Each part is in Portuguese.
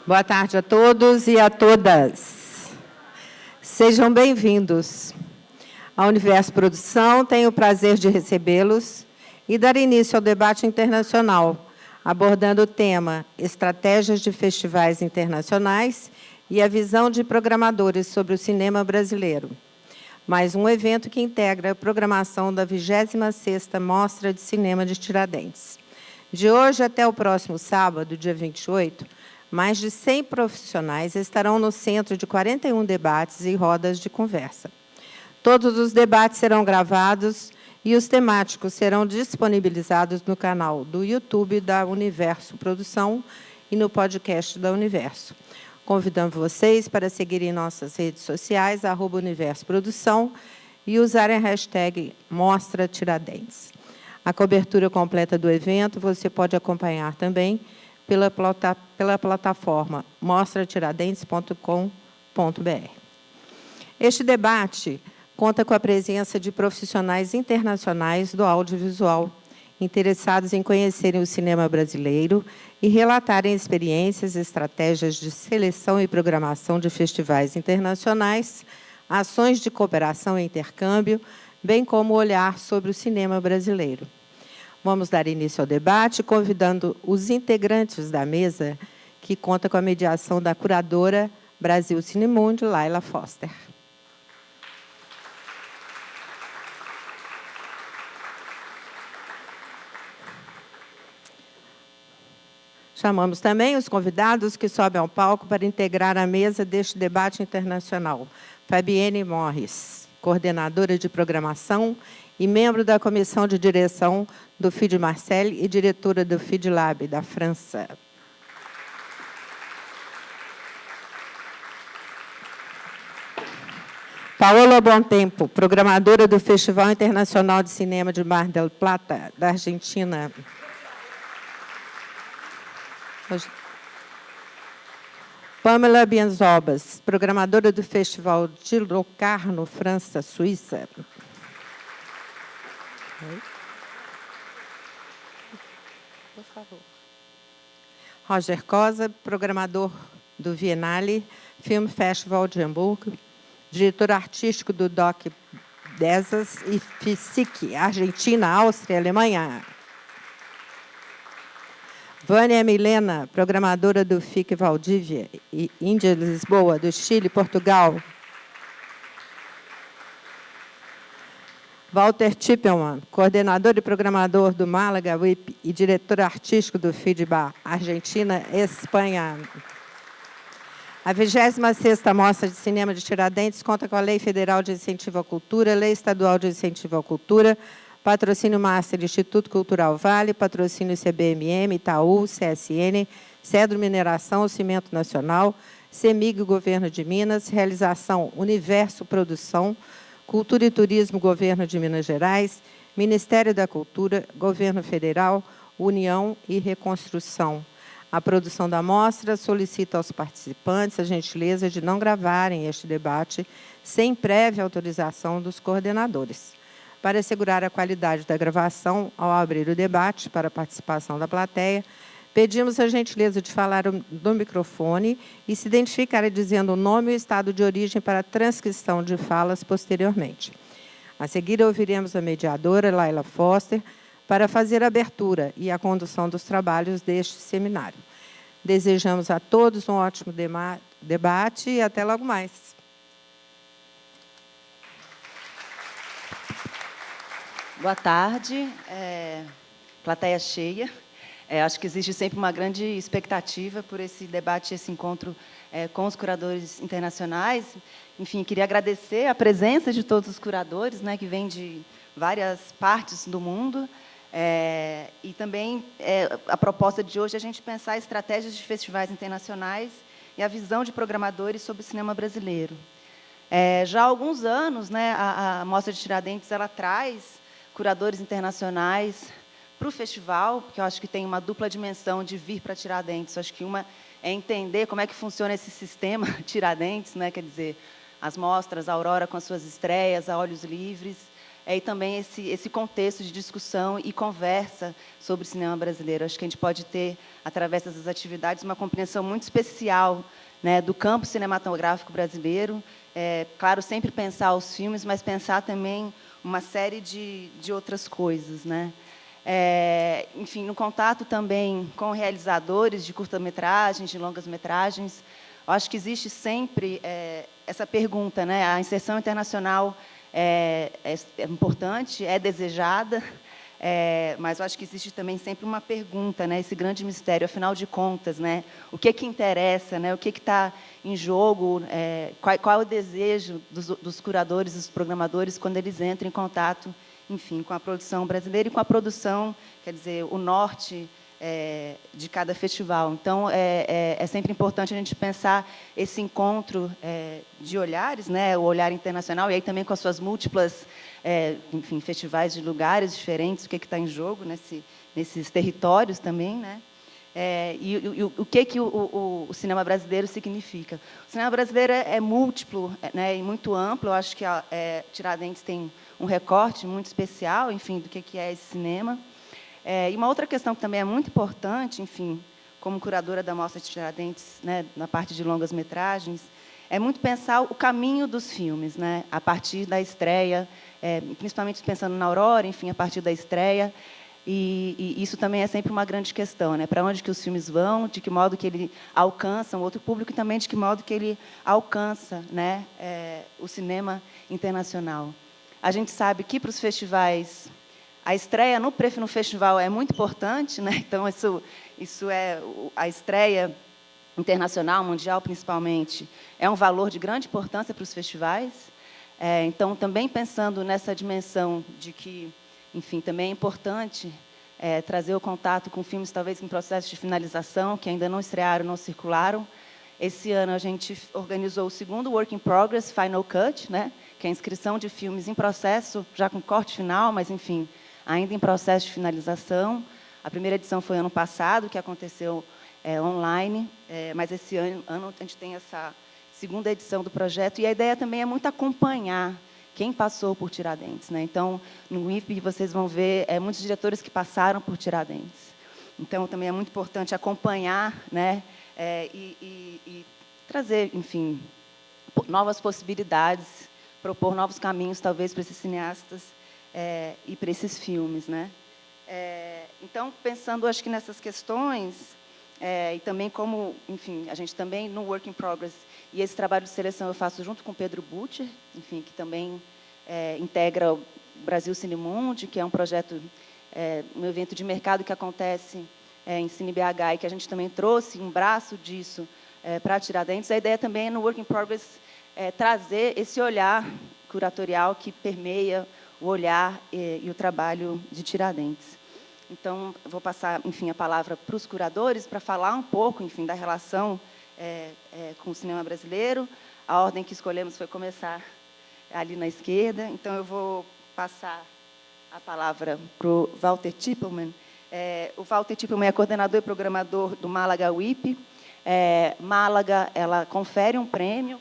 Boa tarde a todos e a todas. Sejam bem-vindos. A Universo Produção tem o prazer de recebê-los e dar início ao debate internacional, abordando o tema Estratégias de Festivais Internacionais e a visão de programadores sobre o cinema brasileiro. Mais um evento que integra a programação da 26ª Mostra de Cinema de Tiradentes. De hoje até o próximo sábado, dia 28, mais de 100 profissionais estarão no centro de 41 debates e rodas de conversa. Todos os debates serão gravados e os temáticos serão disponibilizados no canal do YouTube da Universo Produção e no podcast da Universo. Convidamos vocês para seguirem nossas redes sociais, @Universo Produção, e usarem a hashtag Mostra Tiradentes. A cobertura completa do evento você pode acompanhar também pela plataforma mostratiradentes.com.br. Este debate conta com a presença de profissionais internacionais do audiovisual, interessados em conhecerem o cinema brasileiro e relatarem experiências, estratégias de seleção e programação de festivais internacionais, ações de cooperação e intercâmbio, bem como olhar sobre o cinema brasileiro. Vamos dar início ao debate, convidando os integrantes da mesa, que conta com a mediação da curadora Brasil Cinemundo, Laila Foster. Chamamos também os convidados que sobem ao palco para integrar a mesa deste debate internacional. Fabienne Morris, coordenadora de programação e membro da comissão de direção do FID Marseille e diretora do FID Lab, da França. Paola Bontempo, programadora do Festival Internacional de Cinema de Mar del Plata, da Argentina. Pamela Bienzobas, programadora do Festival de Locarno, França, Suíça. Por favor. Roger Cosa, programador do Biennale Film Festival de Hamburgo, diretor artístico do DOC Desas e FISIC, Argentina, Áustria e Alemanha. Vânia Milena, programadora do FIC Valdívia e Índia Lisboa, do Chile, Portugal. Walter Tippelmann, coordenador e programador do Málaga WIP e diretor artístico do FIDBAR, Argentina e Espanha. A 26ª Mostra de Cinema de Tiradentes conta com a Lei Federal de Incentivo à Cultura, Lei Estadual de Incentivo à Cultura, Patrocínio Master Instituto Cultural Vale, Patrocínio CBMM, Itaú, CSN, Cedro Mineração, Cimento Nacional, CEMIG, Governo de Minas, Realização Universo Produção, Cultura e Turismo, Governo de Minas Gerais, Ministério da Cultura, Governo Federal, União e Reconstrução. A produção da mostra solicita aos participantes a gentileza de não gravarem este debate sem prévia autorização dos coordenadores. Para assegurar a qualidade da gravação, ao abrir o debate para a participação da plateia, pedimos a gentileza de falar no microfone e se identificar dizendo o nome e o estado de origem para a transcrição de falas posteriormente. A seguir, ouviremos a mediadora, Laila Foster, para fazer a abertura e a condução dos trabalhos deste seminário. Desejamos a todos um ótimo debate e até logo mais. Boa tarde, plateia cheia. Acho que existe sempre uma grande expectativa por esse debate, esse encontro com os curadores internacionais. Enfim, queria agradecer a presença de todos os curadores, né, que vêm de várias partes do mundo. E também a proposta de hoje é a gente pensar estratégias de festivais internacionais e a visão de programadores sobre o cinema brasileiro. Já há alguns anos, né, a Mostra de Tiradentes ela traz curadores internacionais para o festival, porque eu acho que tem uma dupla dimensão de vir para Tiradentes. Eu acho que uma é entender como é que funciona esse sistema Tiradentes, né? Quer dizer, as mostras, a Aurora com as suas estreias, a Olhos Livres, e também esse contexto de discussão e conversa sobre o cinema brasileiro. Acho que a gente pode ter, através dessas atividades, uma compreensão muito especial, né, do campo cinematográfico brasileiro. Claro, sempre pensar os filmes, mas pensar também uma série de outras coisas, né? Enfim, no contato também com realizadores de curta-metragens, de longas-metragens, eu acho que existe sempre essa pergunta, né? A inserção internacional é importante, é desejada, mas eu acho que existe também sempre uma pergunta, né? Esse grande mistério, afinal de contas, né? O que interessa, né? O que está em jogo? Qual é o desejo dos curadores, dos programadores, quando eles entram em contato, enfim, com a produção brasileira e com a produção, quer dizer, o norte de cada festival. Então, é sempre importante a gente pensar esse encontro de olhares, né, o olhar internacional, e aí também com as suas múltiplas, enfim, festivais de lugares diferentes, o que está em jogo nesses territórios também, né? E o que o cinema brasileiro significa. O cinema brasileiro é múltiplo, né, e muito amplo. Eu acho que Tiradentes tem um recorte muito especial, enfim, do que é esse cinema. E uma outra questão que também é muito importante, enfim, como curadora da Mostra de Tiradentes, né, na parte de longas-metragens, é muito pensar o caminho dos filmes, né, a partir da estreia, principalmente pensando na Aurora, enfim, a partir da estreia. E isso também é sempre uma grande questão, né? Para onde que os filmes vão, de que modo que ele alcança um outro público e também de que modo que ele alcança, né, o cinema internacional. A gente sabe que, para os festivais, a estreia no festival é muito importante, né? Então, isso a estreia internacional, mundial, principalmente, é um valor de grande importância para os festivais. Então, também pensando nessa dimensão de que, enfim, também é importante trazer o contato com filmes, talvez, em processo de finalização, que ainda não estrearam, não circularam. Esse ano, a gente organizou o segundo Work in Progress, Final Cut, né, que é a inscrição de filmes em processo, já com corte final, mas, enfim, ainda em processo de finalização. A primeira edição foi ano passado, que aconteceu online, mas esse ano a gente tem essa segunda edição do projeto, e a ideia também é muito acompanhar quem passou por Tiradentes, né? Então, no IFP, vocês vão ver muitos diretores que passaram por Tiradentes. Então, também é muito importante acompanhar, né, e trazer, enfim, novas possibilidades, propor novos caminhos, talvez, para esses cineastas e para esses filmes, né? Então, pensando, acho que nessas questões, e também como, enfim, a gente também, no Work in Progress, e esse trabalho de seleção eu faço junto com Pedro Butcher, enfim, que também integra o Brasil Cinemundi, que é um projeto, um evento de mercado que acontece em Cine BH, e que a gente também trouxe um braço disso para Tiradentes. A ideia também é, no Work in Progress, trazer esse olhar curatorial que permeia o olhar e o trabalho de Tiradentes. Então, vou passar, enfim, a palavra para os curadores para falar um pouco, enfim, da relação com o cinema brasileiro. A ordem que escolhemos foi começar ali na esquerda. Então, eu vou passar a palavra para o Walter Tippelmann. O Walter Tippelmann é coordenador e programador do Málaga WIP. Málaga, ela confere um prêmio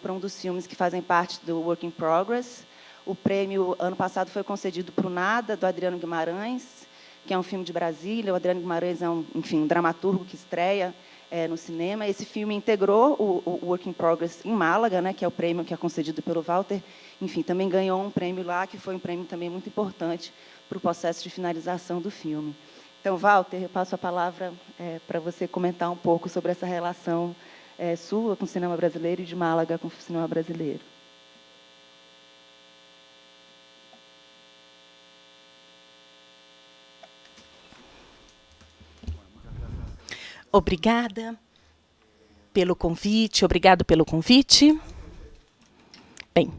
para um dos filmes que fazem parte do Work in Progress. O prêmio, ano passado, foi concedido para o Nada, do Adriano Guimarães, que é um filme de Brasília. O Adriano Guimarães é um dramaturgo que estreia no cinema. Esse filme integrou o Work in Progress em Málaga, né, que é o prêmio que é concedido pelo Walter. Enfim, também ganhou um prêmio lá, que foi um prêmio também muito importante para o processo de finalização do filme. Então, Walter, eu passo a palavra para você comentar um pouco sobre essa relação sua com o cinema brasileiro e de Málaga com o cinema brasileiro. Obrigada pelo convite, obrigado pelo convite. Bem,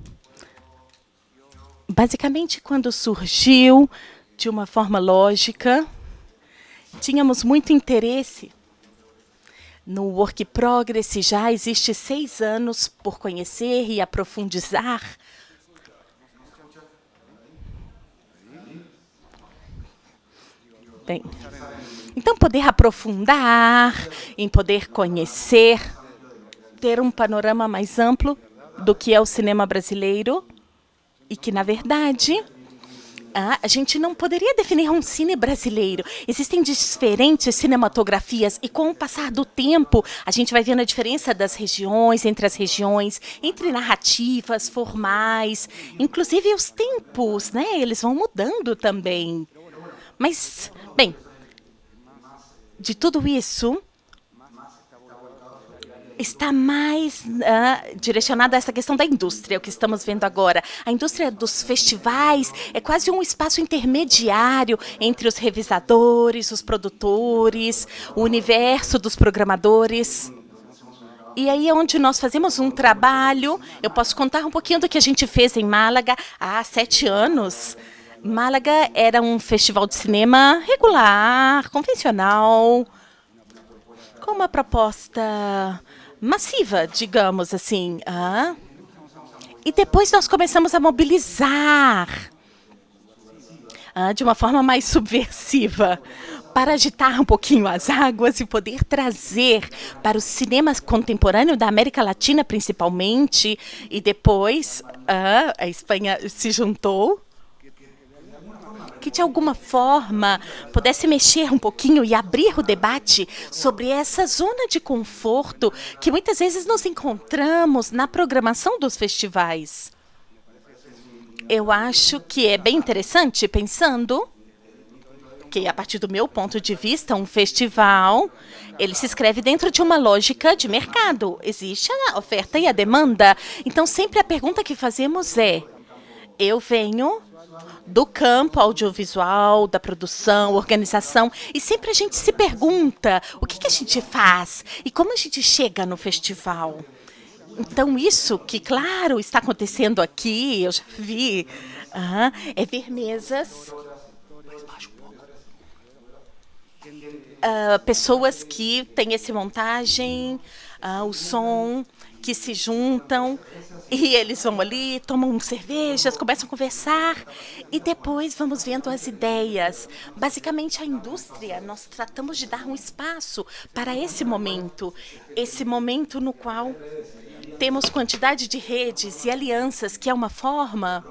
basicamente, quando surgiu de uma forma lógica, tínhamos muito interesse no Work Progress, já existe 6 anos por conhecer e aprofundizar. Bem, então, poder aprofundar, em poder conhecer, ter um panorama mais amplo do que é o cinema brasileiro e que, na verdade, a gente não poderia definir um cine brasileiro. Existem diferentes cinematografias e, com o passar do tempo, a gente vai vendo a diferença das regiões, entre narrativas, formais, inclusive os tempos, né? Eles vão mudando também. Mas, bem, de tudo isso, está mais direcionada a essa questão da indústria, o que estamos vendo agora. A indústria dos festivais é quase um espaço intermediário entre os revisadores, os produtores, o universo dos programadores. E aí é onde nós fazemos um trabalho. Eu posso contar um pouquinho do que a gente fez em Málaga há 7 anos. Málaga era um festival de cinema regular, convencional, com uma proposta massiva, digamos assim. E depois nós começamos a mobilizar de uma forma mais subversiva, para agitar um pouquinho as águas e poder trazer para o cinema contemporâneo da América Latina, principalmente, e depois a Espanha se juntou, que de alguma forma pudesse mexer um pouquinho e abrir o debate sobre essa zona de conforto que muitas vezes nos encontramos na programação dos festivais. Eu acho que é bem interessante, pensando que, a partir do meu ponto de vista, um festival, ele se escreve dentro de uma lógica de mercado. Existe a oferta e a demanda. Então, sempre a pergunta que fazemos é: eu venho do campo audiovisual, da produção, organização, e sempre a gente se pergunta o que a gente faz e como a gente chega no festival. Então, isso que, claro, está acontecendo aqui, eu já vi, é ver mesas, pessoas que têm essa montagem, o som, que se juntam e eles vão ali, tomam cervejas, começam a conversar e depois vamos vendo as ideias. Basicamente, a indústria, nós tratamos de dar um espaço para esse momento no qual temos quantidade de redes e alianças, que é uma forma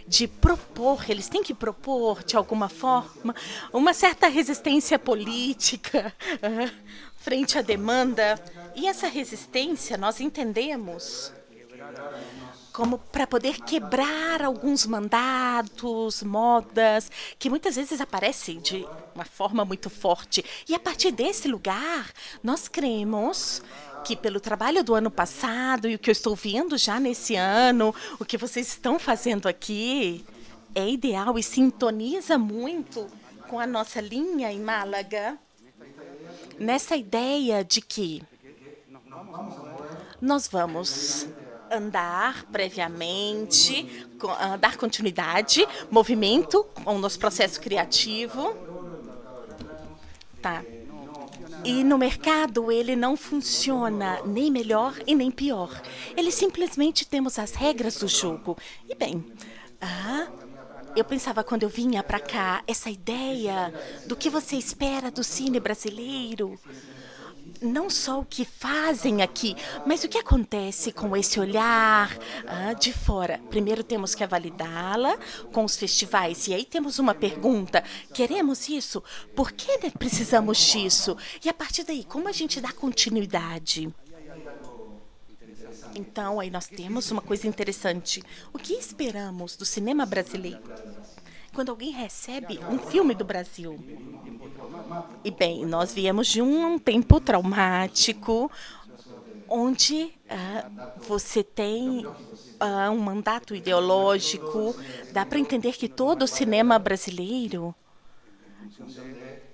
de propor, eles têm que propor, de alguma forma, uma certa resistência política frente à demanda. E essa resistência nós entendemos como para poder quebrar alguns mandatos, modas, que muitas vezes aparecem de uma forma muito forte. E a partir desse lugar, nós cremos que, pelo trabalho do ano passado e o que eu estou vendo já nesse ano, o que vocês estão fazendo aqui é ideal e sintoniza muito com a nossa linha em Málaga, nessa ideia de que nós vamos andar previamente, dar continuidade, movimento com o nosso processo criativo. Tá. E no mercado ele não funciona nem melhor e nem pior. Ele simplesmente temos as regras do jogo. E bem, eu pensava quando eu vinha para cá, essa ideia do que você espera do cine brasileiro, não só o que fazem aqui, mas o que acontece com esse olhar de fora. Primeiro temos que validá-la com os festivais. E aí temos uma pergunta: queremos isso? Por que precisamos disso? E a partir daí, como a gente dá continuidade? Então, aí nós temos uma coisa interessante. O que esperamos do cinema brasileiro quando alguém recebe um filme do Brasil? E bem, nós viemos de um tempo traumático, onde você tem um mandato ideológico. Dá para entender que todo o cinema brasileiro,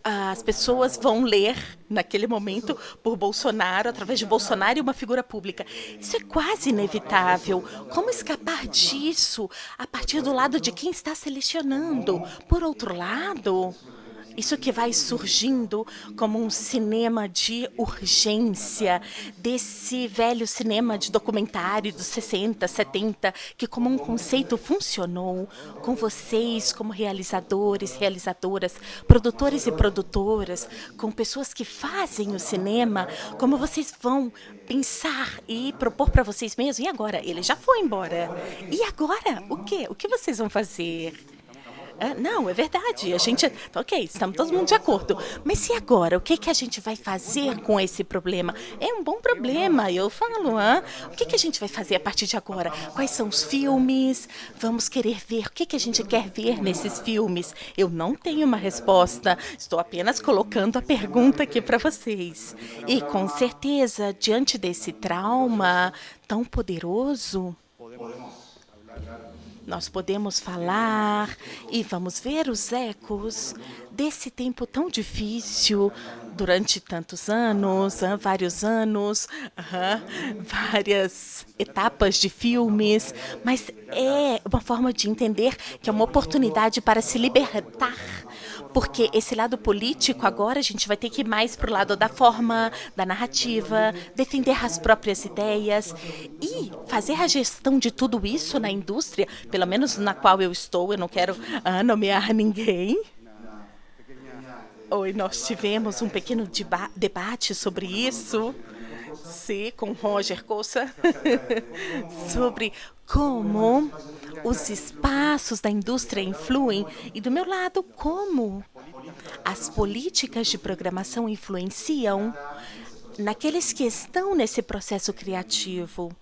as pessoas vão ler, naquele momento, por Bolsonaro, através de Bolsonaro e uma figura pública. Isso é quase inevitável. Como escapar disso a partir do lado de quem está selecionando? Por outro lado, Isso que vai surgindo como um cinema de urgência, desse velho cinema de documentário dos 60, 70, que como um conceito funcionou com vocês como realizadores, realizadoras, produtores e produtoras, com pessoas que fazem o cinema, como vocês vão pensar e propor para vocês mesmos, e agora? Ele já foi embora. E agora? O quê? O que vocês vão fazer? Não, é verdade. A gente. Ok, estamos todo mundo de acordo. Mas e agora? O que a gente vai fazer com esse problema? É um bom problema, eu falo. O que a gente vai fazer a partir de agora? Quais são os filmes? Vamos querer ver. O que a gente quer ver nesses filmes? Eu não tenho uma resposta. Estou apenas colocando a pergunta aqui para vocês. E com certeza, diante desse trauma tão poderoso, nós podemos falar e vamos ver os ecos desse tempo tão difícil durante tantos anos, vários anos, várias etapas de filmes, mas é uma forma de entender que é uma oportunidade para se libertar, porque esse lado político agora a gente vai ter que ir mais para o lado da forma, da narrativa, defender as próprias ideias e fazer a gestão de tudo isso na indústria, pelo menos na qual eu estou, eu não quero nomear ninguém. Oi, nós tivemos um pequeno debate sobre isso, sim, com Roger Cossa, sobre como os espaços da indústria influem e, do meu lado, como as políticas de programação influenciam naqueles que estão nesse processo criativo.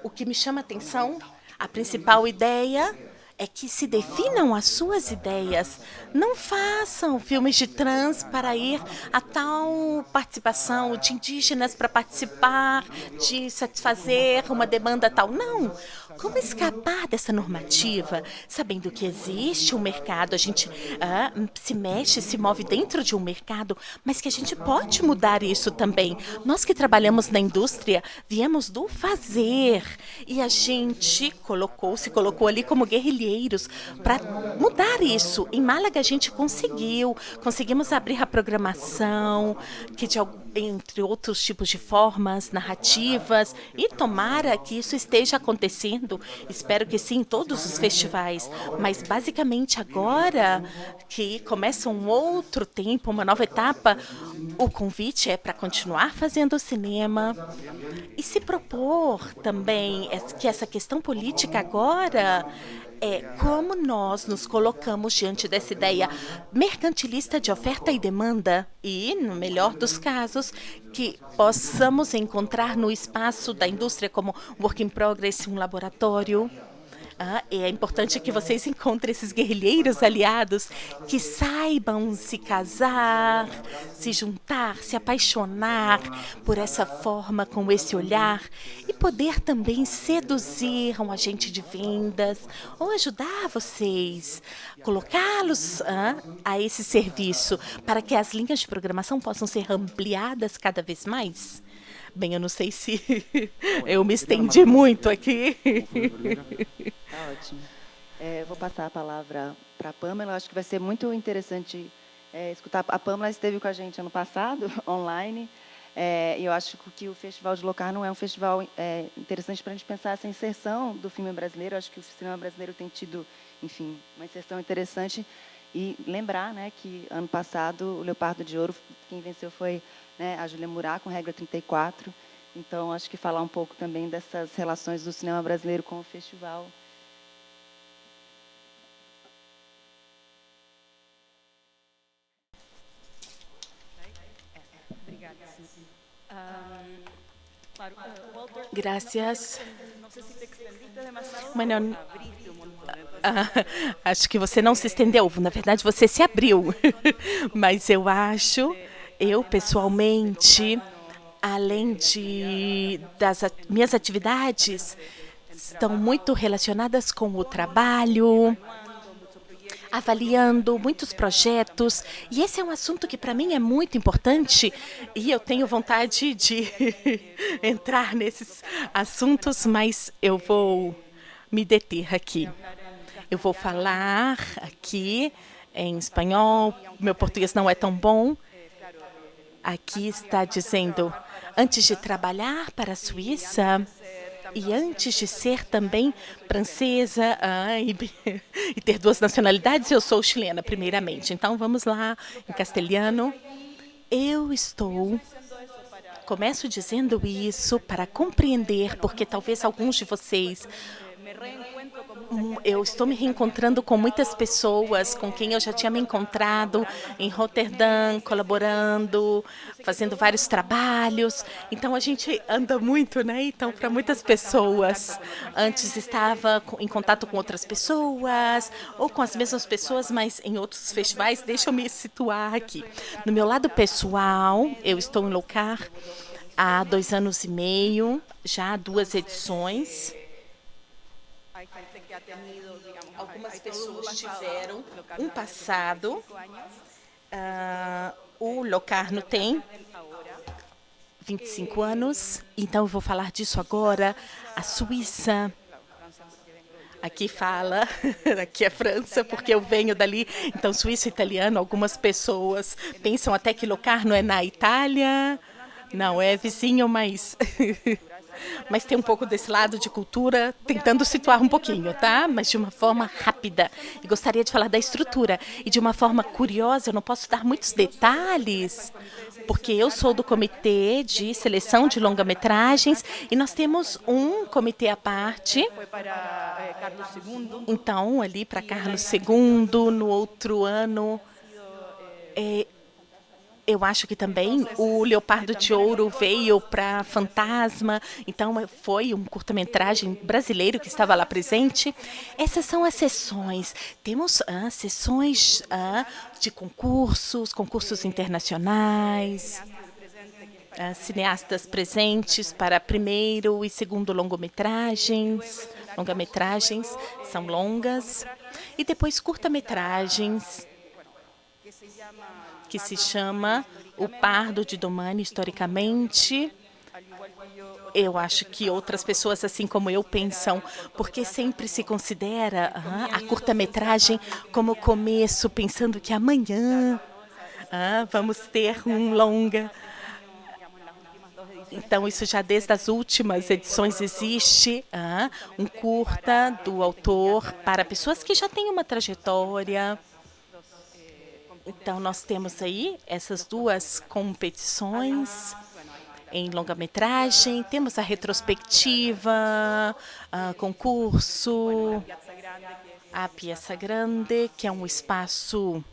O que me chama a atenção, a principal ideia é que se definam as suas ideias. Não façam filmes de trans para ir a tal participação, de indígenas para participar, de satisfazer uma demanda tal. Não. Como escapar dessa normativa, sabendo que existe um mercado, a gente se mexe, se move dentro de um mercado, mas que a gente pode mudar isso também. Nós que trabalhamos na indústria, viemos do fazer e a gente se colocou ali como guerrilheiros para mudar isso. Em Málaga a gente conseguimos abrir a programação, que entre outros tipos de formas, narrativas, e tomara que isso esteja acontecendo. Espero que sim, em todos os festivais. Mas, basicamente, agora que começa um outro tempo, uma nova etapa, o convite é para continuar fazendo cinema e se propor também que essa questão política agora é como nós nos colocamos diante dessa ideia mercantilista de oferta e demanda e, no melhor dos casos, que possamos encontrar no espaço da indústria como work in progress, um laboratório. É importante que vocês encontrem esses guerrilheiros aliados que saibam se casar, se juntar, se apaixonar por essa forma, com esse olhar, e poder também seduzir um agente de vendas ou ajudar vocês, colocá-los a esse serviço para que as linhas de programação possam ser ampliadas cada vez mais. Bem, eu não sei se eu me estendi muito aqui. Tá ótimo. Vou passar a palavra para a Pamela. Acho que vai ser muito interessante escutar. A Pamela esteve com a gente ano passado, online, e eu acho que o Festival de Locarno é um festival interessante para a gente pensar essa inserção do filme brasileiro. Eu acho que o cinema brasileiro tem tido, enfim, uma inserção interessante. E lembrar, né, que ano passado o Leopardo de Ouro, quem venceu foi, né, a Júlia Murat, com Regra 34. Então, acho que falar um pouco também dessas relações do cinema brasileiro com o festival. Gracias. Bueno, acho que você não se estendeu. Na verdade, você se abriu. Mas eu pessoalmente, além das minhas atividades, estão muito relacionadas com o trabalho, avaliando muitos projetos, e esse é um assunto que para mim é muito importante, e eu tenho vontade de entrar nesses assuntos, mas eu vou me deter aqui. Eu vou falar aqui em espanhol, meu português não é tão bom. Aqui está dizendo, antes de trabalhar para a Suíça e antes de ser também francesa e ter duas nacionalidades, eu sou chilena, primeiramente. Então, vamos lá, em castelhano. Começo dizendo isso para compreender, porque talvez alguns de vocês eu estou me reencontrando com muitas pessoas com quem eu já tinha me encontrado em Roterdã, colaborando, fazendo vários trabalhos. Então, a gente anda muito, né? Então, para muitas pessoas, antes estava em contato com outras pessoas, ou com as mesmas pessoas, mas em outros festivais. Deixa eu me situar aqui. No meu lado pessoal, eu estou em Locar há 2 anos e meio, já 2 edições. Algumas pessoas tiveram um passado. O Locarno tem 25 anos, então eu vou falar disso agora. A Suíça, aqui fala, aqui é França, porque eu venho dali. Então, Suíça e italiano, algumas pessoas pensam até que Locarno é na Itália. Não, é vizinho, mas mas tem um pouco desse lado de cultura, tentando situar um pouquinho, tá? Mas de uma forma rápida. E gostaria de falar da estrutura. E de uma forma curiosa, eu não posso dar muitos detalhes, porque eu sou do comitê de seleção de longa-metragens e nós temos um comitê à parte. Então, ali para Carlos II, no outro ano, eu acho que também o Leopardo de Ouro veio para Fantasma, então foi um curta-metragem brasileiro que estava lá presente. Essas são as sessões. Temos sessões de concursos internacionais, cineastas presentes para primeiro e segundo longa-metragens são longas, e depois curta-metragens, que se chama O Pardo de Domani, historicamente. Eu acho que outras pessoas, assim como eu, pensam, porque sempre se considera a curta-metragem como começo, pensando que amanhã vamos ter um longa. Então, isso já desde as últimas edições existe um curta do autor para pessoas que já têm uma trajetória. Então, nós temos aí essas 2 competições em longa-metragem. Temos a retrospectiva, concurso, a Piazza Grande, que é um espaço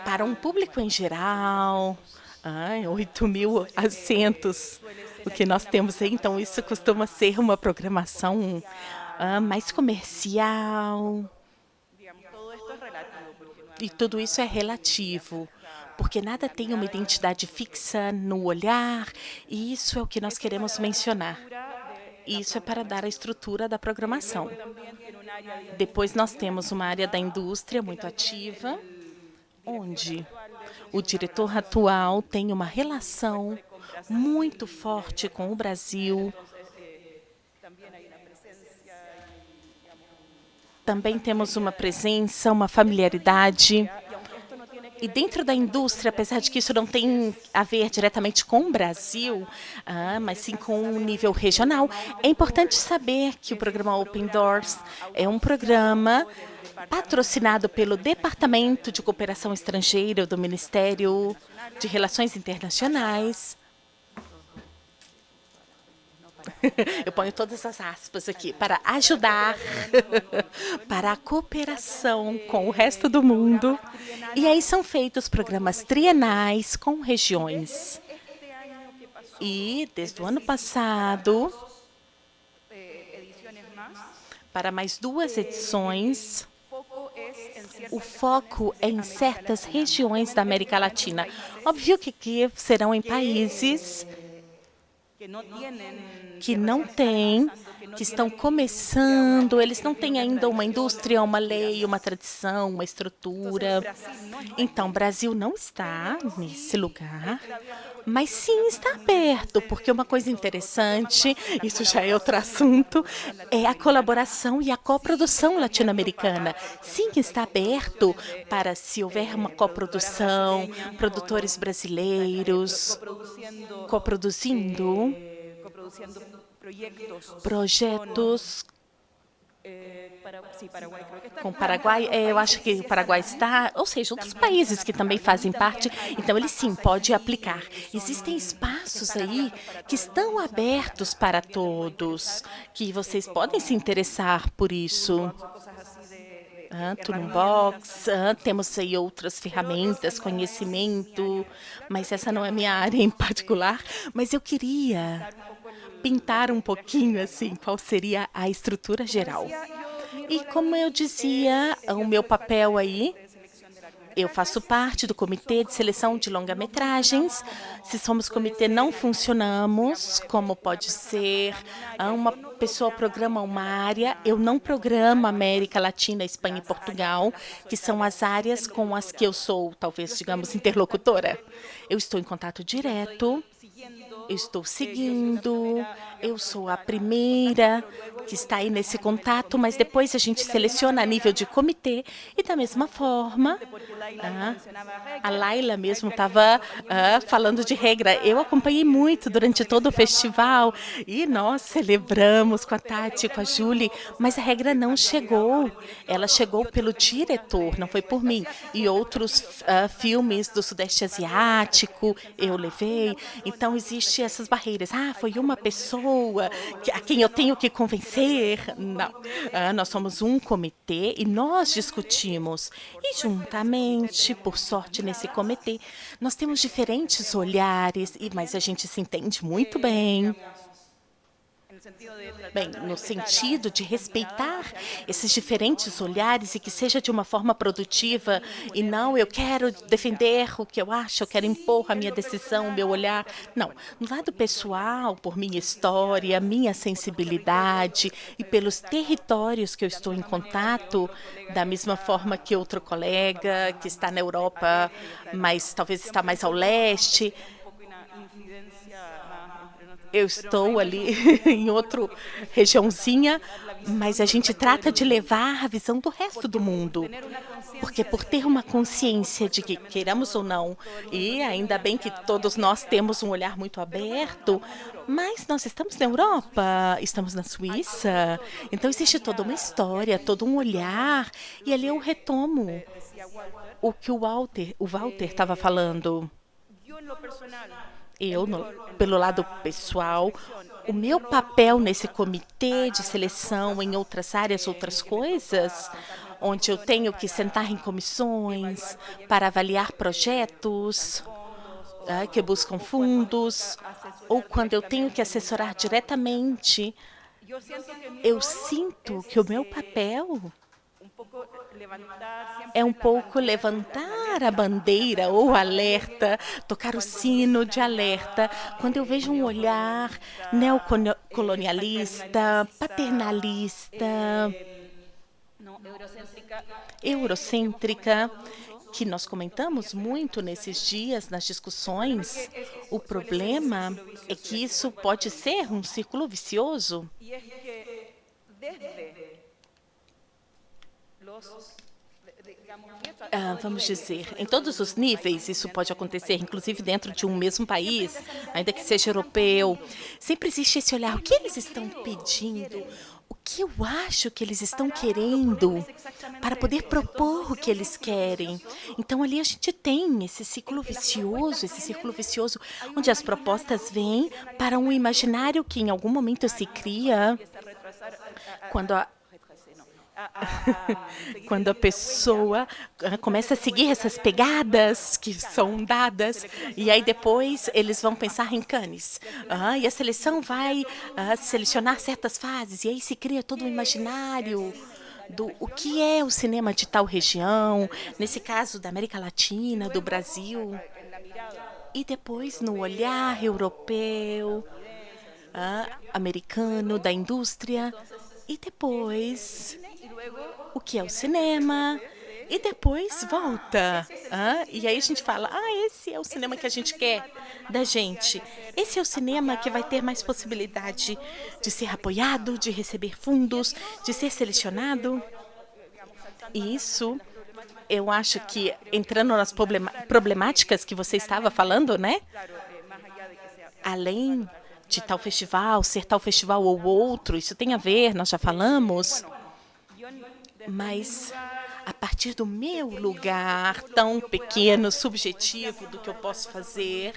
para um público em geral. 8.000 assentos, o que nós temos aí. Então, isso costuma ser uma programação mais comercial. E tudo isso é relativo, porque nada tem uma identidade fixa no olhar, e isso é o que nós queremos mencionar. Isso é para dar a estrutura da programação. Depois nós temos uma área da indústria muito ativa, onde o diretor atual tem uma relação muito forte com o Brasil. Também temos uma presença, uma familiaridade. E dentro da indústria, apesar de que isso não tem a ver diretamente com o Brasil, mas sim com um nível regional, é importante saber que o programa Open Doors é um programa patrocinado pelo Departamento de Cooperação Estrangeira do Ministério de Relações Internacionais. Eu ponho todas as aspas aqui, para ajudar para a cooperação com o resto do mundo. E aí são feitos programas trienais com regiões. E desde o ano passado, para mais 2 edições, o foco é em certas regiões da América Latina. Óbvio que serão em países que não têm que estão começando, eles não têm ainda uma indústria, uma lei, uma tradição, uma estrutura. Então, o Brasil não está nesse lugar, mas sim está aberto, porque uma coisa interessante, isso já é outro assunto, é a colaboração e a coprodução latino-americana. Sim, está aberto para, se houver uma coprodução, produtores brasileiros coproduzindo projetos com o Paraguai. Eu acho que o Paraguai está, ou seja, outros países que também fazem parte, então ele sim pode aplicar. Existem espaços aí que estão abertos para todos, que vocês podem se interessar por isso. Toolbox, temos aí outras ferramentas, conhecimento, mas essa não é minha área em particular, mas eu queria pintar um pouquinho assim qual seria a estrutura geral. E como eu dizia, o meu papel aí, eu faço parte do comitê de seleção de longa-metragens. Se somos comitê, não funcionamos, como pode ser uma pessoa programa uma área. Eu não programo América Latina, Espanha e Portugal, que são as áreas com as que eu sou, talvez, digamos, interlocutora. Eu estou em contato direto, eu estou seguindo, eu sou a primeira que está aí nesse contato, mas depois a gente seleciona a nível de comitê e da mesma forma, a Laila mesmo estava falando de regra. Eu acompanhei muito durante todo o festival e nós celebramos com a Tati, com a Julie, mas a regra não chegou. Ela chegou pelo diretor, não foi por mim. E outros filmes do Sudeste Asiático eu levei. Então, existem essas barreiras. Foi uma pessoa a quem eu tenho que convencer. Não. Nós somos um comitê e nós discutimos. E, juntamente, por sorte, nesse comitê, nós temos diferentes olhares, mas a gente se entende muito bem. Bem, no sentido de respeitar esses diferentes olhares e que seja de uma forma produtiva e não eu quero defender o que eu acho, eu quero impor a minha decisão, o meu olhar. Não, no lado pessoal, por minha história, minha sensibilidade e pelos territórios que eu estou em contato, da mesma forma que outro colega que está na Europa, mas talvez está mais ao leste, eu estou ali em outra regiãozinha, mas a gente trata de levar a visão do resto do mundo. Porque por ter uma consciência de que queiramos ou não, e ainda bem que todos nós temos um olhar muito aberto, mas nós estamos na Europa, estamos na Suíça, então existe toda uma história, todo um olhar, e ali eu retomo o que o Walter estava falando. Eu, pelo lado pessoal, o meu papel nesse comitê de seleção em outras áreas, outras coisas, onde eu tenho que sentar em comissões para avaliar projetos que buscam fundos, ou quando eu tenho que assessorar diretamente, eu sinto que o meu papel é um pouco levantar a bandeira ou alerta, tocar o sino de alerta, quando eu vejo um olhar neocolonialista, paternalista, eurocêntrica, que nós comentamos muito nesses dias, nas discussões. O problema é que isso pode ser um círculo vicioso. Vamos dizer, em todos os níveis isso pode acontecer, inclusive dentro de um mesmo país, ainda que seja europeu. Sempre existe esse olhar, o que eles estão pedindo? O que eu acho que eles estão querendo para poder propor o que eles querem? Então, ali a gente tem esse círculo vicioso, onde as propostas vêm para um imaginário que em algum momento se cria quando a pessoa começa a seguir essas pegadas que são dadas, e aí depois eles vão pensar em Cannes. E a seleção vai selecionar certas fases, e aí se cria todo um imaginário do o que é o cinema de tal região, nesse caso da América Latina, do Brasil. E depois, no olhar europeu, americano, da indústria, e depois o que é o cinema, e depois volta. E aí a gente fala, esse é o cinema que a gente quer da gente. Esse é o cinema que vai ter mais possibilidade de ser apoiado, de receber fundos, de ser selecionado. E isso, eu acho que, entrando nas problemáticas que você estava falando, né? Além de tal festival, ser tal festival ou outro, isso tem a ver, nós já falamos, mas a partir do meu lugar tão pequeno, subjetivo, do que eu posso fazer,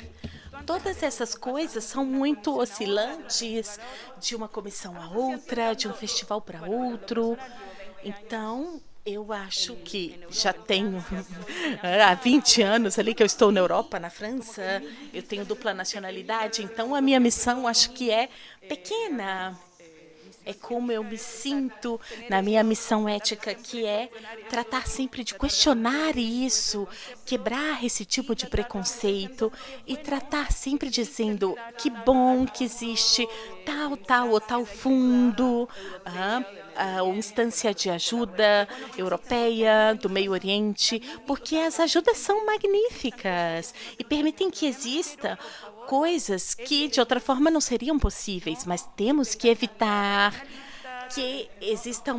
todas essas coisas são muito oscilantes, de uma comissão a outra, de um festival para outro. Então, eu acho que já tenho há 20 anos ali que eu estou na Europa, na França, eu tenho dupla nacionalidade, então a minha missão acho que é pequena. É como eu me sinto na minha missão ética, que é tratar sempre de questionar isso, quebrar esse tipo de preconceito e tratar sempre dizendo que bom que existe tal ou tal fundo, ou instância de ajuda europeia, do Meio Oriente, porque as ajudas são magníficas e permitem que exista coisas que de outra forma não seriam possíveis, mas temos que evitar que exista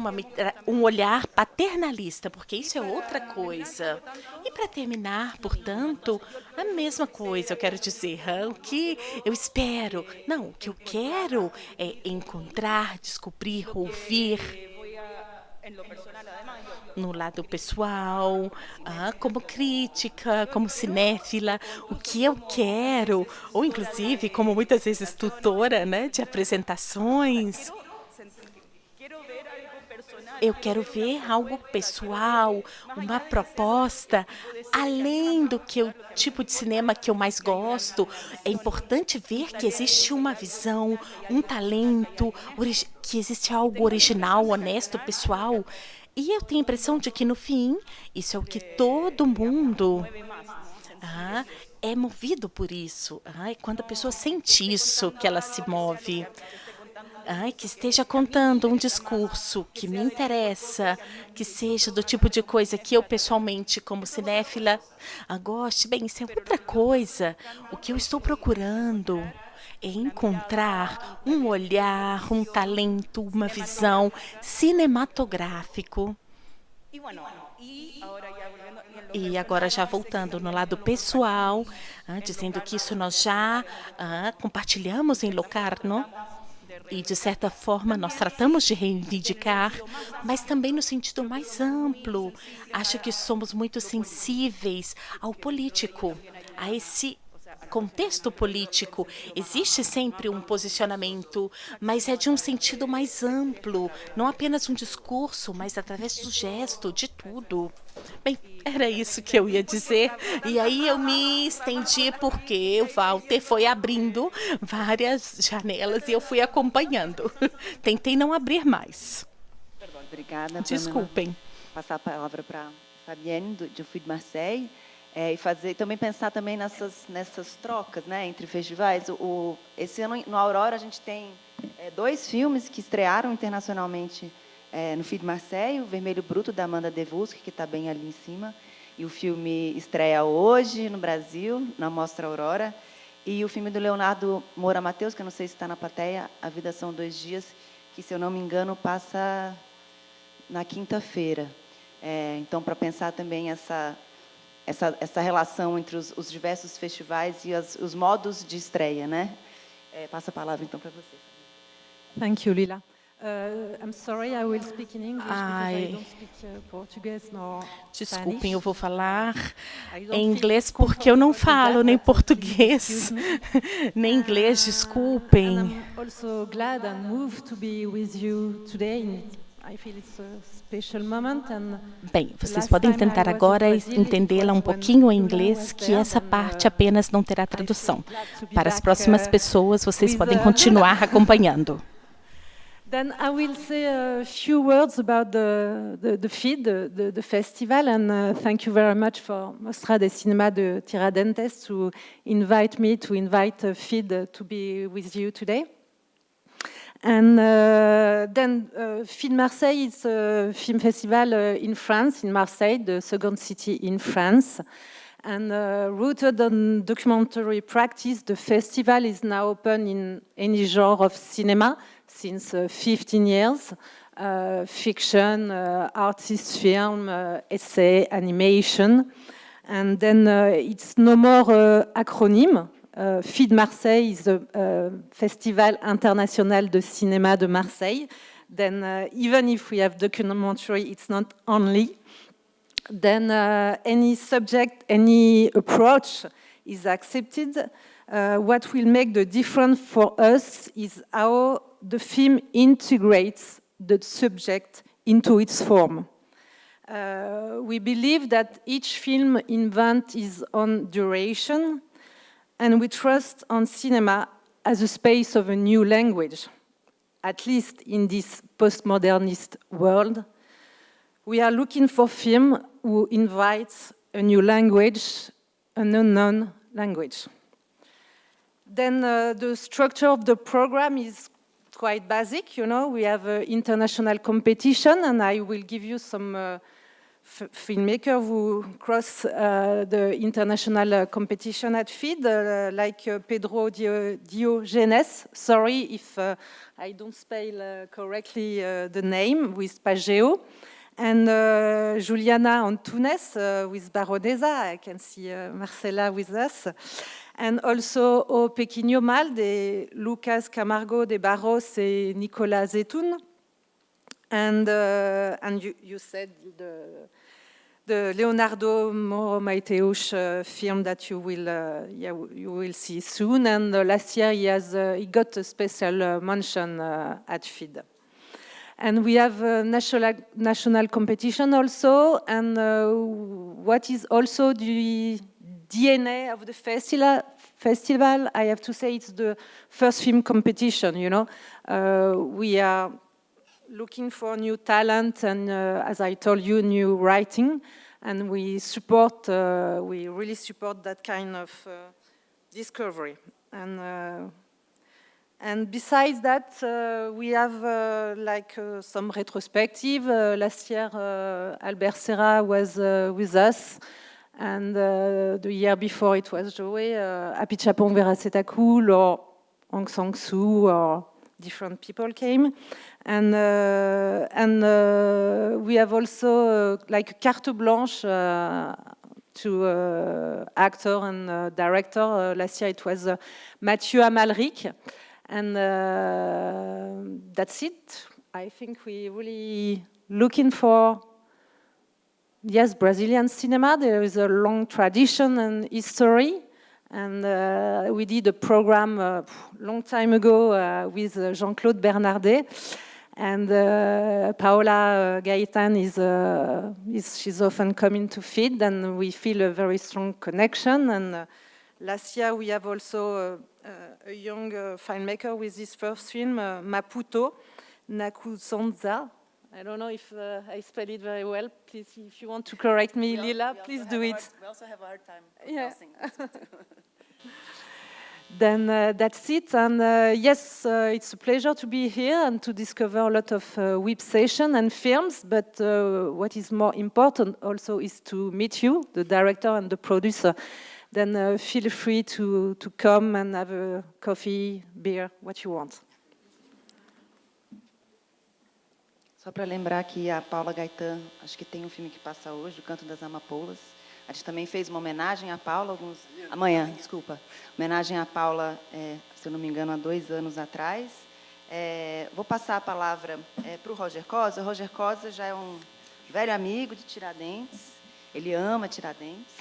um olhar paternalista, porque isso é outra coisa. E para terminar, portanto, a mesma coisa, eu quero dizer, o que eu espero, não, o que eu quero é encontrar, descobrir, ouvir, no lado pessoal, como crítica, como cinéfila, o que eu quero, ou inclusive como muitas vezes tutora, né, de apresentações. Eu quero ver algo pessoal, uma proposta, além do que o tipo de cinema que eu mais gosto. É importante ver que existe uma visão, um talento, que existe algo original, honesto, pessoal. E eu tenho a impressão de que, no fim, isso é o que todo mundo é movido por isso. É quando a pessoa sente isso que ela se move. Que esteja contando um discurso que me interessa, que seja do tipo de coisa que eu pessoalmente, como cinéfila, goste. Bem, isso é outra coisa. O que eu estou procurando é encontrar um olhar, um talento, uma visão cinematográfico. E agora já voltando no lado pessoal, dizendo que isso nós já compartilhamos em Locarno, e, de certa forma, nós tratamos de reivindicar, mas também no sentido mais amplo. Acho que somos muito sensíveis ao político, a esse contexto político. Existe sempre um posicionamento, mas é de um sentido mais amplo, não apenas um discurso, mas através do gesto, de tudo. Bem, era isso que eu ia dizer. E aí eu me estendi porque o Walter foi abrindo várias janelas e eu fui acompanhando. Tentei não abrir mais. Obrigada. Desculpem. Passar a palavra para Fabienne, do FID Marseille. E também pensar também nessas trocas, né, entre festivais. Esse ano, no Aurora, a gente tem 2 filmes que estrearam internacionalmente no FID Marseille, o Vermelho Bruto, da Amanda Devusky, que está bem ali em cima, e o filme estreia hoje no Brasil, na Mostra Aurora, e o filme do Leonardo Moura Mateus, que eu não sei se está na plateia, A Vida São 2 Dias, que, se eu não me engano, passa na quinta-feira. Então, para pensar também essa relação entre os diversos festivais e os modos de estreia, né? Passo a palavra, então, para você. Thank you, Lila. I'm sorry, I will speak in English because I don't speak Portuguese nor Desculpem, Spanish. eu vou falar em inglês porque eu não falo nem português, nem inglês, desculpem. I'm also glad and moved to be with you today. I feel it's a special moment and Bem, vocês podem tentar agora entendê-la um pouquinho em inglês, que essa parte apenas não terá tradução. Para as próximas pessoas, vocês podem continuar acompanhando. Then I will say a few words about the FID, the festival, and thank you very much for Mostra de Cinema de Tiradentes to invite me to invite FID to be with you today. And then Film Marseille is a film festival in France, in Marseille, the second city in France. And rooted on documentary practice, the festival is now open in any genre of cinema since 15 years. Fiction, artist film, essay, animation. And then it's no more acronym. FID Marseille is a Festival International de Cinéma de Marseille. Then even if we have documentary, it's not only. Then any subject, any approach is accepted. What will make the difference for us is how the film integrates the subject into its form. We believe that each film invents its own duration, and we trust on cinema as a space of a new language, at least in this postmodernist world. We are looking for film who invites a new language, an unknown language. Then the structure of the program is quite basic, you know. We have an international competition, and I will give you some filmmakers who cross the international competition at FID, like Pedro Diogenes. Sorry if I don't spell correctly the name, with Pageo. And Juliana Antunes with Baronesa. I can see Marcela with us. And also O Pequeno Mal de Lucas Camargo de Barros et Nicolas Zetoun. And you said the Leonardo Moro Mateus film that you will see soon. And last year he got a special mention at FID. And we have a national competition also. And what is also the DNA of the festival, I have to say, it's the first film competition, you know. We are looking for new talent and, as I told you, new writing. And we really support that kind of discovery. And besides that, we have some retrospective. Last year, Albert Serra was with us. And the year before, it was Joey, Apichatpong Weerasethakul, or Aung San Suu Kyi, or different people came. And we have also like carte blanche to actor and director. Last year, it was Mathieu Amalric. And that's it. I think we're really looking for, yes, Brazilian cinema. There is a long tradition and history. And we did a program a long time ago with Jean-Claude Bernardet. And Paola Gaetan she's often coming to FID, and we feel a very strong connection. And last year we have also a young filmmaker with his first film, Maputo Nakusonza. I don't know if I spell it very well. Please, if you want to correct me, Lila, please do it. We also have a hard time pronouncing that. Then that's it. And yes, it's a pleasure to be here and to discover a lot of WIP sessions and films. But what is more important also is to meet you, the director and the producer. Then feel free to come and have a coffee, beer, what you want. Só para lembrar que a Paula Gaetan, acho que tem um filme que passa hoje, O Canto das Amapoulas. A gente também fez uma homenagem à Paula, amanhã, desculpa. Homenagem à Paula, se eu não me engano, há 2 anos atrás. Vou passar a palavra para o Roger Cosa. O Roger Cosa já é um velho amigo de Tiradentes. Ele ama Tiradentes.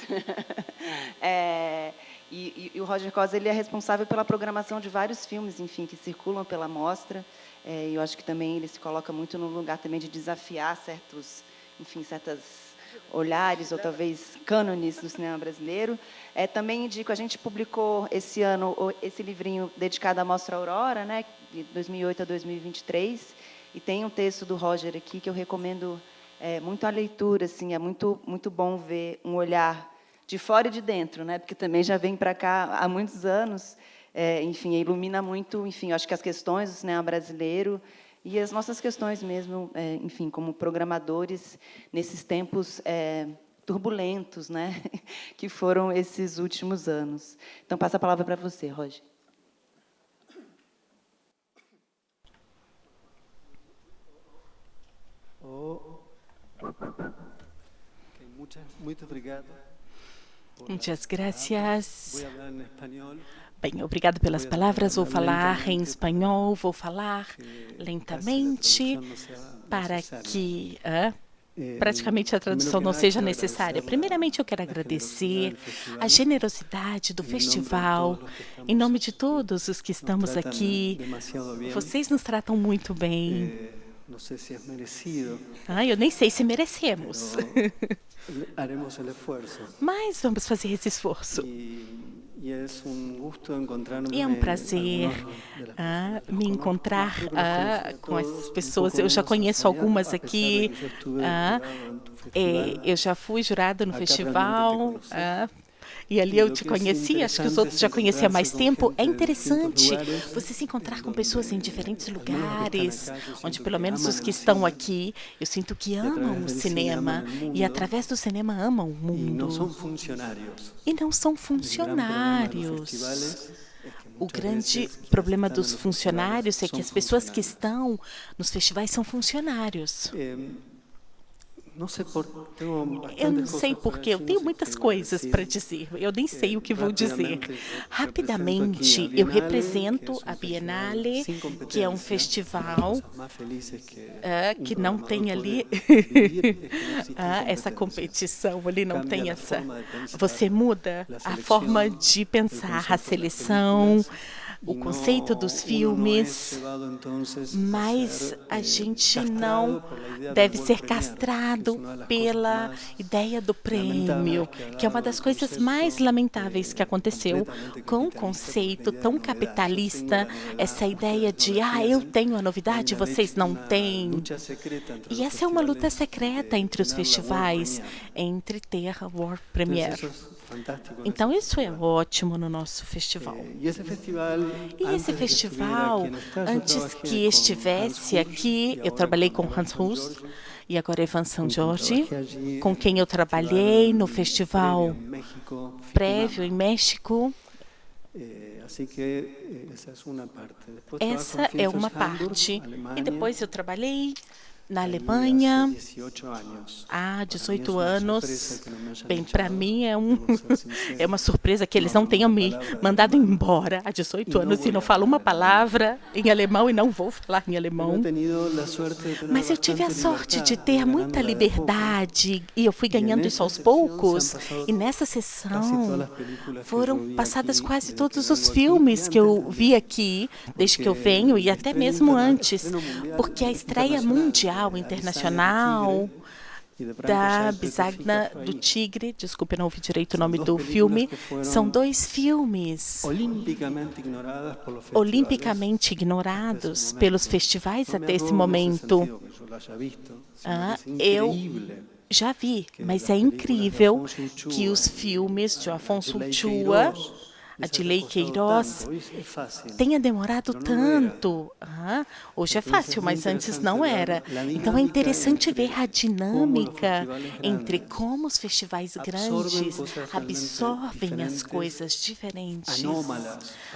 E o Roger Cosa, ele é responsável pela programação de vários filmes, enfim, que circulam pela mostra. E eu acho que também ele se coloca muito no lugar também de desafiar certos olhares ou talvez cânones do cinema brasileiro. Também indico, a gente publicou esse ano esse livrinho dedicado à Mostra Aurora, né, de 2008 a 2023, e tem um texto do Roger aqui que eu recomendo muito a leitura, assim, é muito bom ver um olhar de fora e de dentro, né, porque também já vem para cá há muitos anos. enfim, ilumina muito, enfim, acho que as questões do cinema brasileiro e as nossas questões mesmo, enfim, como programadores nesses tempos turbulentos, né, que foram esses últimos anos. Então, passo a palavra para você, Roger. Muito obrigado. Muitas gracias. Bem, obrigado pelas palavras. Vou falar em espanhol, vou falar lentamente para que praticamente a tradução não seja necessária. Primeiramente, eu quero agradecer a generosidade do festival, em nome de todos os que estamos aqui. Vocês nos tratam muito bem. Não sei se é merecido. Eu nem sei se merecemos. Mas vamos fazer esse esforço. E é um prazer me encontrar com as pessoas. Eu já conheço algumas aqui. Eu já fui jurada no festival. E ali eu te conheci, acho que os outros já conheciam há mais tempo. É interessante você se encontrar com pessoas em diferentes lugares, onde pelo menos os que estão aqui, eu sinto que amam o cinema e através do cinema amam o mundo. E não são funcionários. O grande problema dos funcionários é que as pessoas que estão nos festivais são funcionários. Eu não sei porquê, eu tenho muitas coisas para dizer, eu nem sei o que vou dizer. Rapidamente, eu represento a Bienale, que é um festival que não tem ali essa competição, ali não tem essa... Você muda a forma de pensar, a seleção, o conceito dos filmes, mas a gente não deve ser castrado pela ideia do prêmio, que é uma das coisas mais lamentáveis que aconteceu com o conceito tão capitalista, essa ideia de, eu tenho a novidade, vocês não têm. E essa é uma luta secreta entre os festivais, entre ter a World Premiere. Então, isso é ótimo no nosso festival. E esse festival, antes que estivesse aqui, eu trabalhei com Hans Rust e agora Evan São Jorge, com quem eu trabalhei no festival prévio em México. Essa é uma parte. E depois eu trabalhei na Alemanha há 18 anos. Bem, para mim é uma surpresa que eles não tenham me mandado embora há 18 anos e não falo uma palavra em alemão e não vou falar em alemão. Mas eu tive a sorte de ter muita liberdade e eu fui ganhando isso aos poucos. E nessa sessão foram passadas quase todos os filmes que eu vi aqui, desde que eu venho e até mesmo antes, porque a estreia mundial internacional da Bisagna do Tigre, desculpe, não ouvi direito o nome do filme, são 2 filmes olimpicamente ignorados pelos festivais até esse momento. Eu já vi, mas é incrível que os filmes de Afonso Chua, Adilei Queiroz, tenha demorado tanto. Hoje é fácil, mas antes não era. Então é interessante ver a dinâmica entre como os festivais grandes absorvem as coisas diferentes,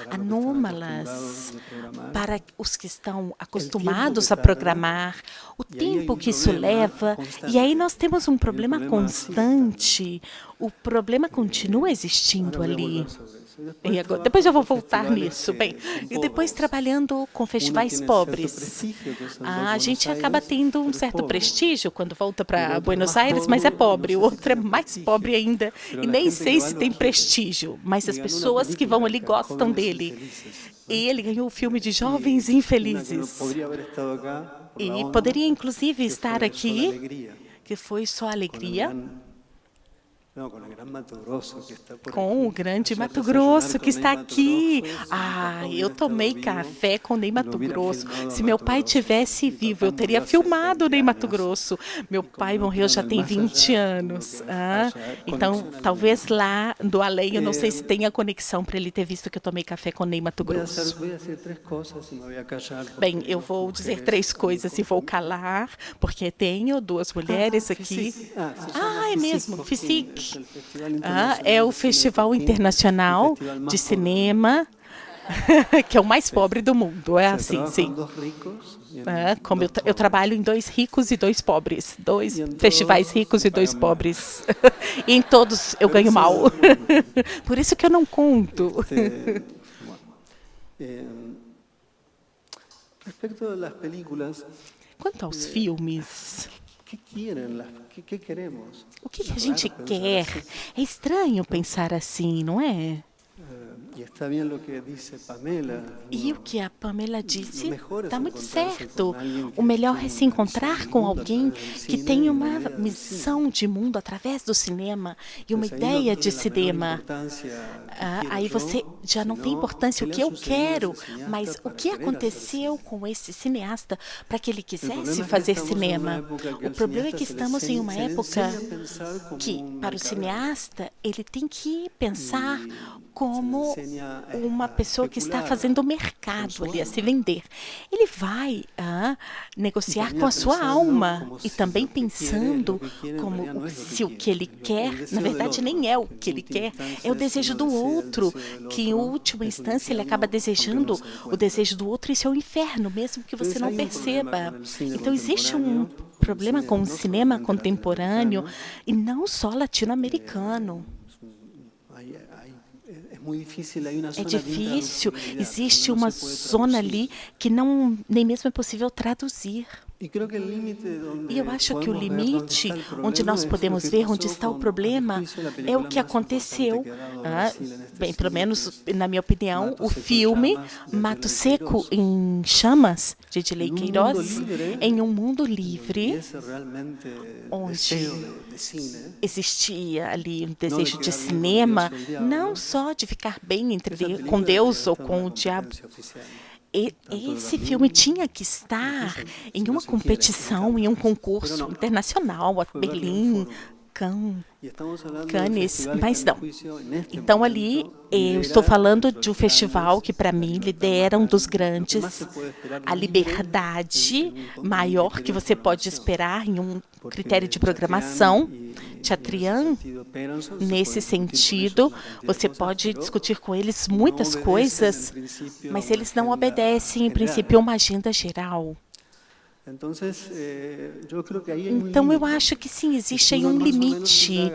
anômalas, para os que estão acostumados a programar, o tempo que isso leva. E aí nós temos um problema constante. O problema continua existindo ali. E agora, depois eu vou voltar nisso. Bem, e depois trabalhando com festivais pobres. A gente acaba tendo um certo prestígio quando volta para Buenos Aires, mas é pobre. O outro é mais pobre ainda e nem sei se tem prestígio, mas as pessoas que vão ali gostam dele. E ele ganhou o filme de Jovens Infelizes. E poderia, inclusive, estar aqui, que foi Só Alegria. No, con el gran Mato Grosso que está por Com o aquí. grande Ayer Mato desayunar Grosso con que está Ney Mato aqui. Grosso, se Ah, papá eu hubiera tomei estado vivo, café com Ney Mato lo hubiera Grosso. filmado a Se meu Mato pai Grosso. tivesse Mi vivo, papá eu teria murió hace filmado o 20 Ney Mato años. Grosso. Meu Y como pai no morreu creo já en el tem más 20 allá, anos. dudo que Ah, haya então, conexión talvez alguna. lá do além, eu não sei se Eh, tenha conexão para ele ter visto que eu tomei café com Ney Mato Voy a Grosso. decir 3 cosas y me voy a callar. Bem, porque eu dos vou dizer mujeres 3 están coisas e vou calar, porque tenho 2 mulheres aqui. Physique. Se llama Ah, é Physique mesmo, Cosquín. Physique. Es el Festival Ah, Internacional é o de Cine de Festival Cosquín, Internacional el festival más de pobre. Cinema, que é o mais pobre do mundo. É Se assim, trabaja sim. con 2 ricos y en Ah, como 2 eu pobres. trabalho em 2 ricos e 2 pobres. 2 E em festivais todos ricos e 2 pagam mal. pobres. E em todos eu ganho mal. Por isso que eu não conto. Bueno, respecto de las películas, Quanto aos filmes, ¿qué quieren? ¿Qué queremos? o que a É gente raro pensar quer? assim. É estranho pensar assim, não é? Y está bien lo que dice Pamela. E o que a Pamela disse mejor é está se muito encontrar-se certo. com alguém que O melhor tem é se uma encontrar visão de com mundo alguém através do que cine tem e uma uma ideia do missão de mundo através do cinema e uma Entonces, ahí no ideia de tiene la menor cinema. importância que quiero Aí yo, você já não tem sino importância o qué que le ha eu sucedido a quero, ese cineasta mas o para que querer hacer aconteceu cine. com esse cineasta para que ele El quisesse problema es que fazer estamos en una cinema. época que O al problema é cineasta que se le estamos em uma se le época enseña a pensar como que, un para o mercader. cineasta, ele tem que pensar E como se lhe ensina uma a pessoa que está especular fazendo com mercado sua ali, a alma. se vender. Ele vai negociar também com a sua pensando alma como e se também lo que quiere, pensando lo que quiere en como realidad no es lo que se o que ele quiere, quer, el na deseo del verdade, otro, nem é o que que en ele última quer, instancia, é o si desejo uno do desea el outro, deseo del que em otro, última es un instância ele infierno, acaba aunque uno desejando se dé o cuenta. desejo do outro, isso é o inferno, mesmo que você Entonces, não hay un problema perceba. con el cine Então, existe um contemporáneo, problema com o no cinema solamente contemporâneo, latinoamericano. e não só latino-americano. Es muy difícil, hay una É zona de difícil, intraducibilidad, existe donde no uma se puede zona traducir. ali que não nem mesmo é possível traduzir. Y creo que el límite donde E eu acho que o podemos ver dónde limite, está el problema onde nós es lo podemos que ver pasó onde está o con, a mi problema, juicio, la é o película que más aconteceu, importante que ha dado Brasil en este bem, pelo siglo, menos que es na minha opinião, Mato o Seco em filme Chamas, de Mato Delei Seco Queiroz. em Chamas, de Delei En un Queiroz, mundo libre, em um mundo y livre, ese realmente onde deseo de cine, existia ali um desejo de quedar bien con cinema, Dios y el diablo. não só de ficar bem entre esa com película Deus debería ou estar en com una o diabo. competencia oficial. Esse filme tinha que estar em uma competição, em um concurso internacional, a Berlim, Cannes. Y estamos hablando de Cannes, festivales mas que, a não. mi juicio, en este Então ali momento, eu estou lidera falando los de um festival que para mim lidera um dos grandes, a liberdade maior que você pode esperar em um critério de programação. Chatrian, nesse sentido, você pode discutir com eles muitas coisas, mas eles não obedecem, em princípio, a uma agenda geral. Então, eu acho que sim, existe aí um limite.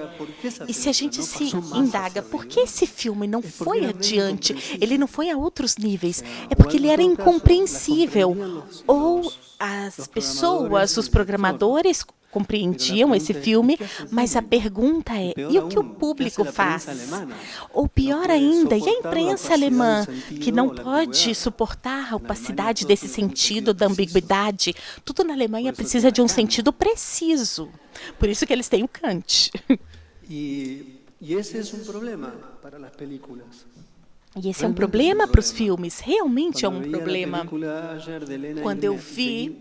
E se a gente se indaga, por que esse filme não foi adiante? Ele não foi a outros níveis? É porque ele era incompreensível. Ou as pessoas, os programadores, compreendiam esse filme, mas a pergunta é, e o que o público faz? Ou pior ainda, e a imprensa alemã, que não pode suportar a opacidade desse sentido, da ambiguidade? Tudo na Alemanha precisa de um sentido preciso. Por isso que eles têm o Kant. E esse é um problema para as películas. E esse é um problema para os filmes, realmente é um problema. Quando eu vi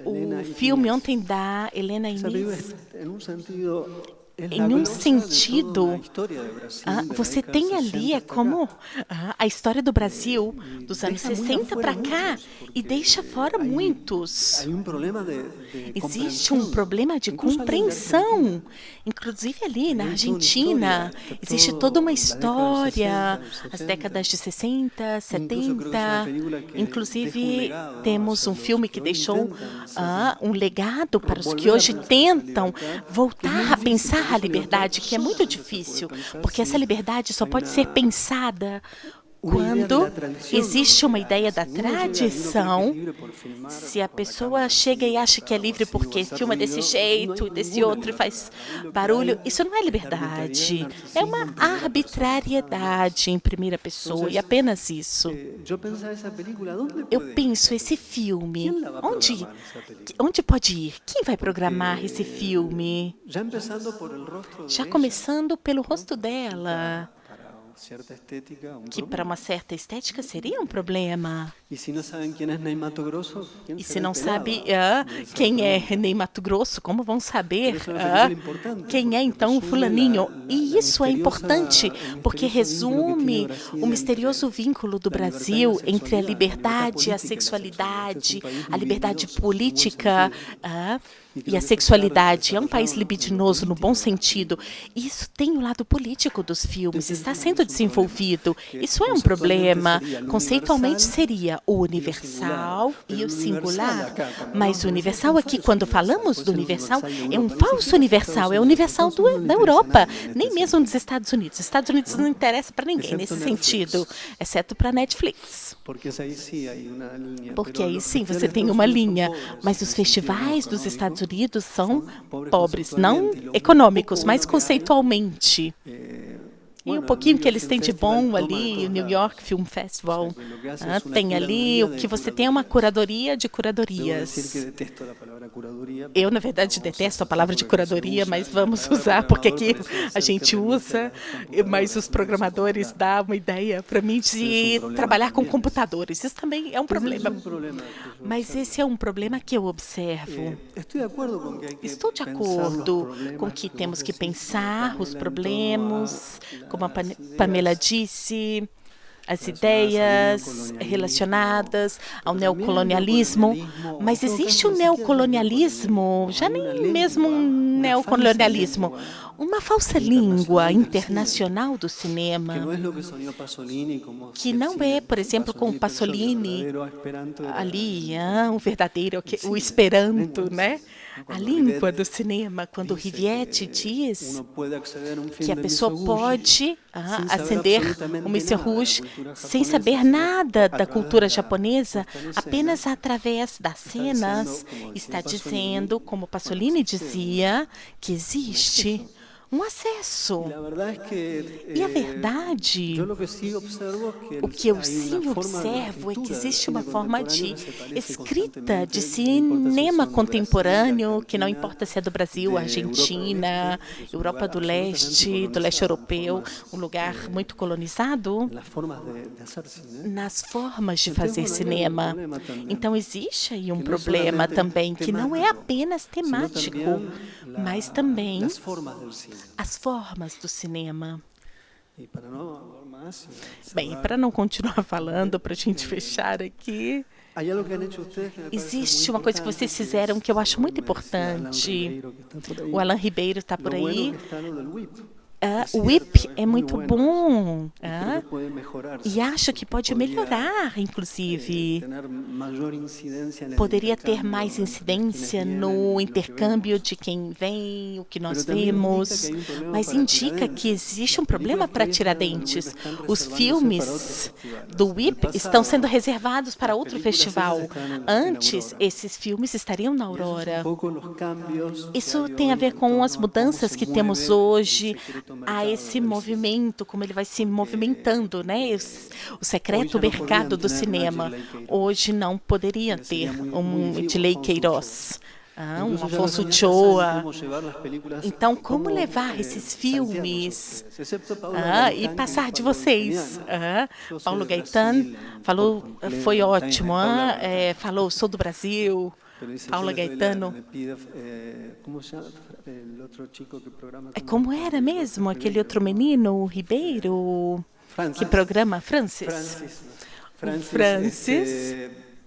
o filme ontem da Helena Inês, em um sentido, você tem ali como a história do Brasil dos anos 60 para cá e deixa fora muitos. Existe um problema de compreensão, inclusive ali na Argentina. Existe toda uma história, as décadas de 60, 70. Inclusive, temos um filme que deixou um legado para os que hoje tentam voltar a pensar a liberdade, que é muito difícil, porque essa liberdade só pode ser pensada Quando existe uma ideia da tradição, se a pessoa chega e acha que é livre porque filma desse jeito, desse outro e faz barulho, isso não é liberdade. É uma arbitrariedade em primeira pessoa e apenas isso. Eu penso, esse filme, onde pode ir? Quem vai programar esse filme? Já começando pelo rosto dela, que para uma certa estética seria um problema. E se não sabem quem é Ney Matogrosso, E se não sabe quem é Ney Matogrosso, como vão saber quem é então o fulaninho? E isso é importante, porque resume o misterioso vínculo do Brasil entre a liberdade e a sexualidade, a liberdade política e a sexualidade. É um país libidinoso no bom sentido. Isso tem o lado político dos filmes, está sendo desenvolvido. Isso é um problema. Conceitualmente seria o universal e o singular. Mas o universal aqui, quando falamos do universal, é um falso universal, é o universal da Europa, nem mesmo dos Estados Unidos. Os Estados Unidos não interessa para ninguém nesse sentido, exceto para a Netflix. Porque aí sim você tem uma linha, mas os festivais dos Estados Unidos são pobres, não econômicos, mas conceitualmente. E um pouquinho que eles têm de bom ali, o New York Film Festival, tem ali o que você tem é uma curadoria de curadorias. Eu, na verdade, detesto a palavra de curadoria, mas vamos usar, porque aqui a gente usa, mas os programadores dão uma ideia para mim de trabalhar com computadores. Isso também é um problema. Mas esse é um problema que eu observo. Estou de acordo com que temos que pensar os problemas, como a Pamela disse, as ideias relacionadas ao neocolonialismo, mas existe um neocolonialismo, já nem mesmo um neocolonialismo, uma falsa língua internacional do cinema, que não é, por exemplo, com o Pasolini, ali, o verdadeiro, o Esperanto, né? A língua do cinema, quando o Rivière diz que a pessoa pode acender um Monsieur Rouge sem saber nada da cultura japonesa, apenas através das cenas, está dizendo, como Pasolini dizia, que existe um acesso. E a verdade, o que eu sim observo é que existe uma forma de escrita de cinema contemporâneo, que não importa se é do Brasil, Argentina, Europa do leste europeu, um lugar muito colonizado, nas formas de fazer cinema. Então existe aí um problema também, que não é apenas temático, mas também as formas do cinema. Bem, para não continuar falando, para a gente fechar aqui, existe uma coisa que vocês fizeram que eu acho muito importante. O Alan Ribeiro está por aí. O WIP é muito bom e acho que pode melhorar, inclusive. Poderia ter mais incidência no intercâmbio de quem vem, o que nós vemos, mas indica que existe um problema para Tiradentes. Os filmes do WIP estão sendo reservados para outro festival. Antes, esses filmes estariam na Aurora. Isso tem a ver com as mudanças que temos hoje, a esse movimento, como ele vai se movimentando, né? O secreto mercado do cinema. Hoje não poderia ter um Edilei Queiroz, um Afonso Ochoa. Então, como levar esses filmes e passar de vocês? Paulo Gaetan falou, foi ótimo, falou, sou do Brasil. Paula Gaetano. Como era mesmo aquele outro menino, o Ribeiro, que programa? Francis. Francis.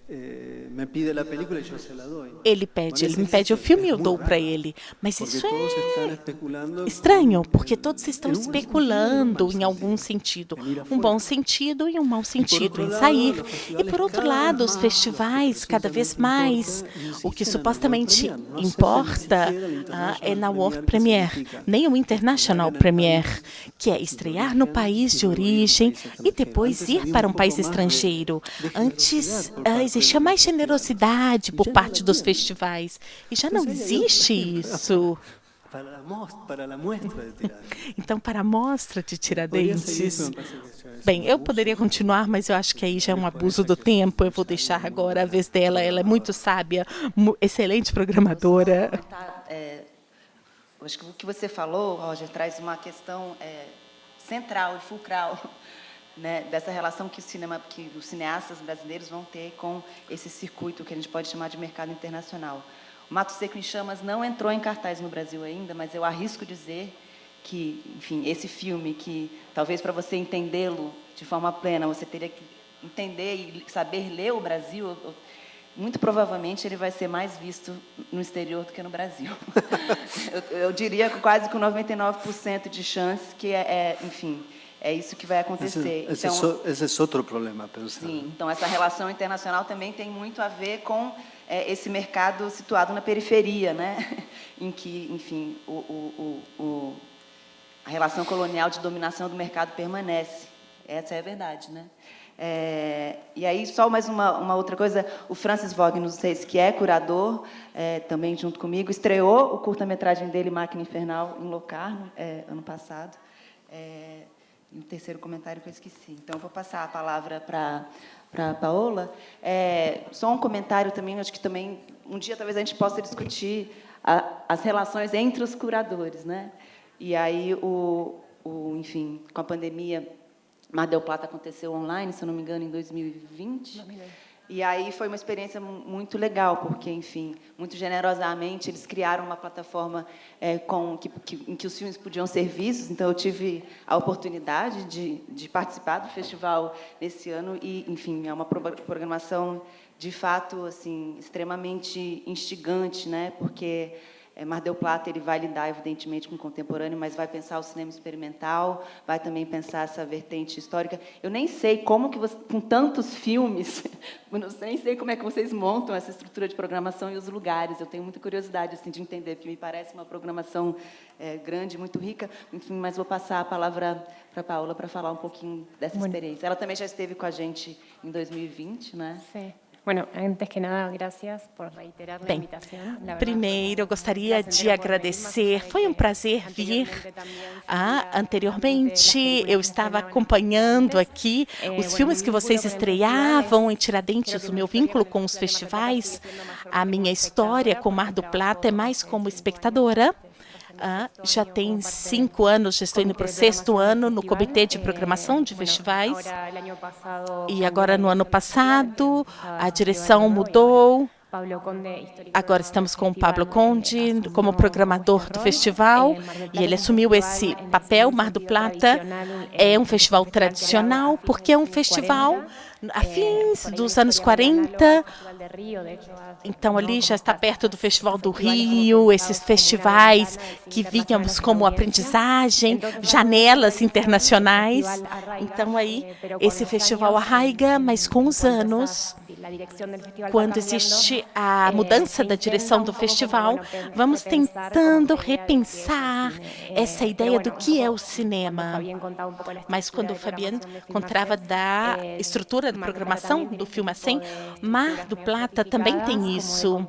me pide la película y yo se la doy. Ele me pede o filme e eu dou para ele. Mas Porque isso todos están é especulando estranho, porque en- todos estão en un buen especulando sentido y em en un algum mal sentido. en ir Um afuera. bom sentido e um mau sentido em lado, sair. los E festivales por outro cada vez lado, os más, festivais, los que cada vez precisamente mais, importa, o que insisten en el supostamente World Premiere. No aceptan ni importa siquiera el é na International World Premiere, que Premiere, significa nem o estrear International en el Premiere, país que é de estrear no origen país y de luego ir a un origem país e extranjero. depois Antes ir había para un um país poco más estrangeiro. de Antes generosidad por parte existia de mais los festivales. generosidade por Ya no parte la dos tienen. festivais. E já não Entonces ahí hay otro existe ejemplo, isso. para la muestra de Tiradentes. Então, para a mostra de Podría seguir, Tiradentes. pero me parece que ya es Bem, un eu abuso. poderia continuar, mas eu acho que aí já é um abuso do tempo. Eu vou deixar agora a vez dela. Ela é muito sábia, excelente programadora. Acho que o que você falou, Roger, traz uma questão central e fulcral, né, dessa relação que os cineastas brasileiros vão ter com esse circuito que a gente pode chamar de mercado internacional. O Mato Seco em Chamas não entrou em cartaz no Brasil ainda, mas eu arrisco dizer que, enfim, esse filme que talvez para você entendê-lo de forma plena você teria que entender e saber ler o Brasil, muito provavelmente ele vai ser mais visto no exterior do que no Brasil. eu diria quase com 99% de chance que enfim, é isso que vai acontecer. Esse é outro problema, pensar. Sim, então essa relação internacional também tem muito a ver com esse mercado situado na periferia, né? Em que, enfim, a relação colonial de dominação do mercado permanece. Essa é a verdade, né? E aí, só mais uma outra coisa, o Francis Vogue, não sei se que é curador, também junto comigo, estreou o curta-metragem dele, Máquina Infernal, em Locarno, ano passado. E o terceiro comentário que eu esqueci. Então, eu vou passar a palavra para a Paola. Só um comentário também, acho que também, um dia talvez a gente possa discutir as relações entre os curadores, né? E aí, enfim, com a pandemia, Mar del Plata aconteceu online, se eu não me engano, em 2020. E aí foi uma experiência muito legal, porque, enfim, muito generosamente, eles criaram uma plataforma em que os filmes podiam ser vistos. Então, eu tive a oportunidade de participar do festival nesse ano e, enfim, é uma programação, de fato, assim, extremamente instigante, né? Porque Mar del Plata ele vai lidar, evidentemente, com o contemporâneo, mas vai pensar o cinema experimental, vai também pensar essa vertente histórica. Eu nem sei como que você, com tantos filmes, eu nem sei como é que vocês montam essa estrutura de programação e os lugares. Eu tenho muita curiosidade assim, de entender, porque me parece uma programação grande, muito rica. Enfim, mas vou passar a palavra para a Paola para falar um pouquinho dessa experiência. Ela também já esteve com a gente em 2020, né? Sim. Bueno, antes que nada, gracias por reiterar a invitação. Primeiro, eu gostaria de agradecer. Foi um prazer vir. Anteriormente, eu estava acompanhando aqui os filmes que vocês estreavam em Tiradentes, o meu vínculo com os festivais. A minha história com Mar do Plata é mais como espectadora. Já tem 5 anos, já estou indo para o 6º ano no Comitê de Programação de Festivais. E agora, no ano passado, a direção mudou. Agora estamos com o Pablo Conde como programador do festival e ele assumiu esse papel. Mar do Plata é um festival tradicional porque é um festival a fins dos anos 40. Então, ali já está perto do Festival do Rio, esses festivais que víamos como aprendizagem, janelas internacionais. Então, aí, esse festival arraiga, mas com os anos, quando existe a mudança da direção do festival, vamos tentando repensar essa ideia do que é o cinema. Mas quando o Fabiano contava da estrutura de programação do filme assim, Mar do Plata também tem isso,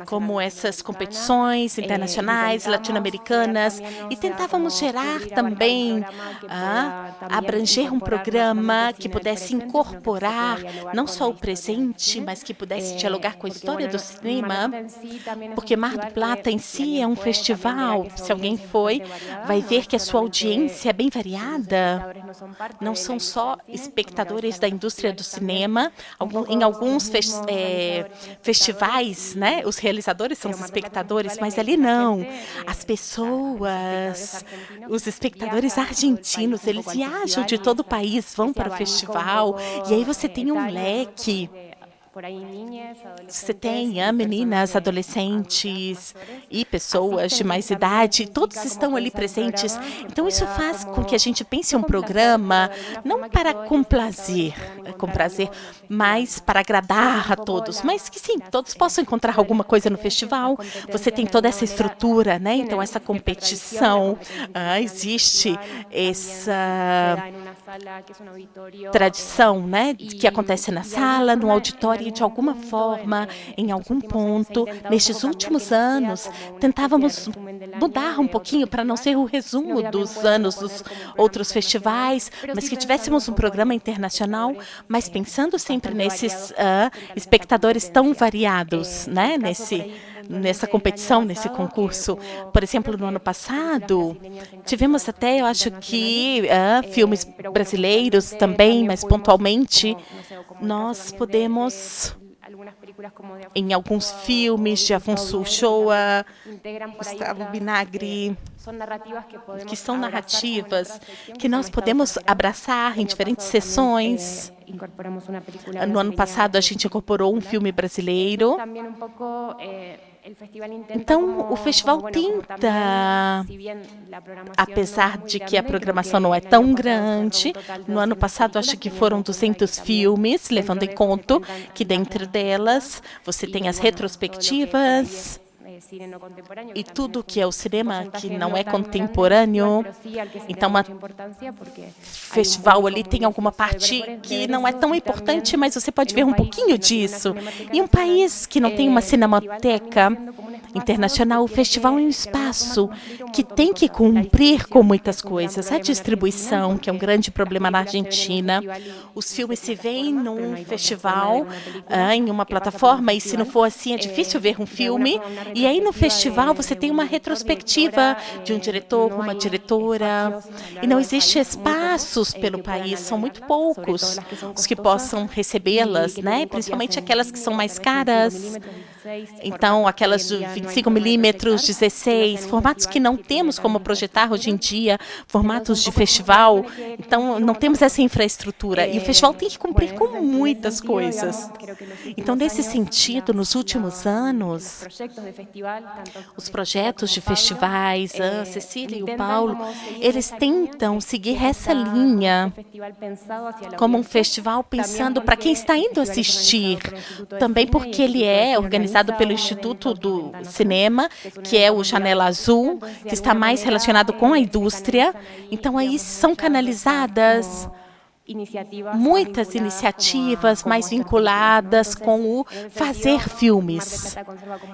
como essas competições internacionais, latino-americanas, e tentávamos gerar também, abranger um programa que pudesse incorporar não só o presente, mas que pudesse dialogar com a história do cinema, porque Mar do Plata em si é um festival, se alguém foi, vai ver que a sua audiência é bem variada, não são só espectadores da indústria do cinema, em alguns festivais, né, os realizadores são os espectadores, mas ali não, as pessoas, os espectadores argentinos, eles viajam de todo o país, vão para o festival, e aí você tem um leque Você tem meninas, adolescentes e pessoas de mais idade, todos estão ali presentes. Então, isso faz com que a gente pense um programa não para comprazer, mas para agradar a todos, mas que sim, todos possam encontrar alguma coisa no festival. Você tem toda essa estrutura, né? Então, essa competição, existe essa tradição, né, que acontece na sala, no auditório, e de alguma forma, em algum ponto, nestes últimos anos, tentávamos mudar um pouquinho para não ser o resumo dos anos dos outros festivais, mas que tivéssemos um programa internacional, mas pensando sempre nesses espectadores tão variados, né, nessa competição, nesse concurso. Por exemplo, no ano passado, tivemos até, eu acho que, filmes brasileiros também, mas pontualmente, nós podemos, em alguns filmes de Afonso Uchoa, Gustavo Vinagre, que são narrativas que nós podemos abraçar em diferentes sessões. No ano passado, a gente incorporou um filme brasileiro. Então, o festival tenta, apesar de que a programação não é tão grande, no ano passado acho que foram 200 filmes, levando em conta que dentro delas você tem as retrospectivas e tudo que é o cinema que não é contemporâneo. Então, o festival ali tem alguma parte que não é tão importante, mas você pode ver um pouquinho disso. Em um país que não tem uma cinemateca internacional, o festival é um espaço que tem que cumprir com muitas coisas. A distribuição, que é um grande problema na Argentina. Os filmes se veem num festival, em uma plataforma, e se não for assim, é difícil ver um filme. E aí, no festival, você tem uma retrospectiva de um diretor, uma diretora, e não existe espaços pelo país, são muito poucos os que possam recebê-las, né? Principalmente aquelas que são mais caras. Então, aquelas de 25 milímetros, 16, formatos que não temos como projetar hoje em dia, formatos de festival. Então, não temos essa infraestrutura. E o festival tem que cumprir com muitas coisas. Então, nesse sentido, nos últimos anos, os projetos de festivais, a Cecília e o Paulo, eles tentam seguir essa linha como um festival pensando para quem está indo assistir. Também porque ele é organizado pelo Instituto do Cinema, que é o Janela Azul, que está mais relacionado com a indústria. Então, aí são canalizadas muitas iniciativas mais vinculadas com o fazer filmes.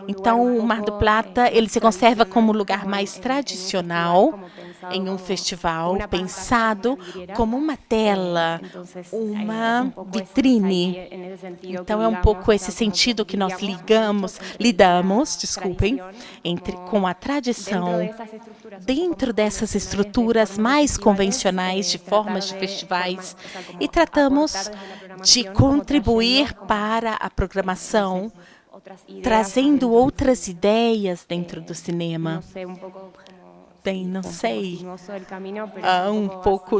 Então, o Mar do Plata, ele se conserva como um lugar mais tradicional em um festival pensado como uma tela, uma vitrine. Então, é um pouco esse sentido que nós lidamos, com a tradição, dentro dessas estruturas mais convencionais de formas de festivais, e tratamos de contribuir para a programação, trazendo outras ideias dentro do cinema. Bem, não sei, um pouco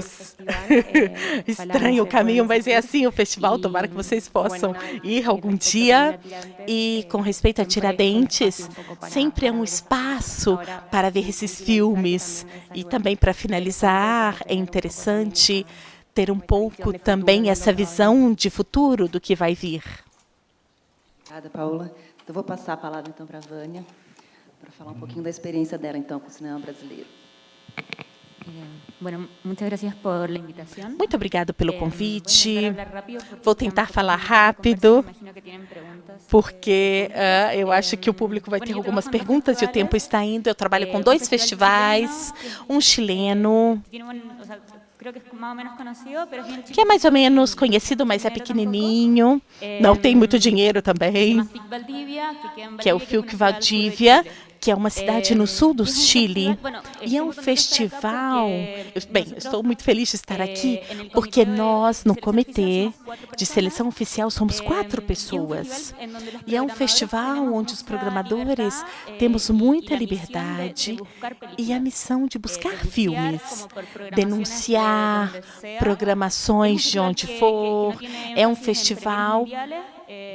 estranho o caminho, mas é assim o festival, tomara que vocês possam ir algum dia. E com respeito a Tiradentes, sempre é um espaço para ver esses filmes. E também, para finalizar, é interessante ter um pouco também essa visão de futuro do que vai vir. Obrigada, Paula. Eu vou passar a palavra, então, para a Vânia, para falar um pouquinho da experiência dela, então, com o cinema brasileiro. Muito obrigada pelo convite. Vou tentar falar rápido, porque eu acho que o público vai ter algumas perguntas e o tempo está indo. Eu trabalho com 2 festivais, um chileno, que é mais ou menos conhecido, mas é pequenininho, não tem muito dinheiro também, que é o FILC Valdívia, que é uma cidade no sul do Chile, e é um festival. Bem, estou muito feliz de estar aqui, porque nós, no comitê de seleção oficial, somos 4 pessoas. E é um festival onde os programadores temos muita liberdade e a missão de buscar filmes, denunciar programações de onde for. É um festival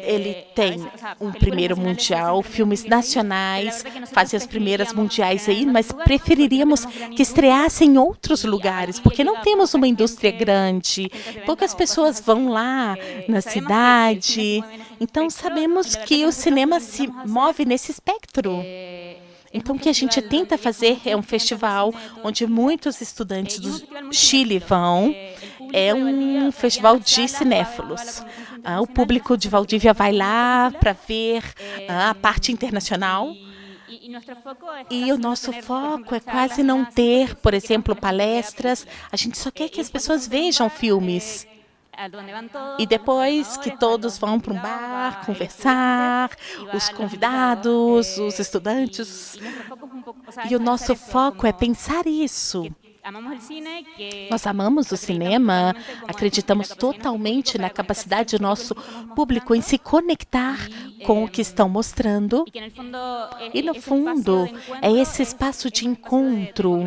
ele tem um primeiro mundial, filmes nacionais fazem as primeiras mundiais aí, mas preferiríamos que estreassem em outros lugares, porque não temos uma indústria grande, poucas pessoas vão lá na cidade, então sabemos que o cinema se move nesse espectro. Então, o que a gente tenta fazer é um festival onde muitos estudantes do Chile vão. É um festival de cinéfilos. O público de Valdívia vai lá para ver a parte internacional. E o nosso foco é quase não ter, por exemplo, palestras. A gente só quer que as pessoas vejam filmes. E depois que todos vão para um bar, conversar, os convidados, os estudantes. E o nosso foco é pensar isso. Nós amamos o cinema, acreditamos totalmente na capacidade do nosso público em se conectar com o que estão mostrando. E, no fundo, é esse espaço de encontro,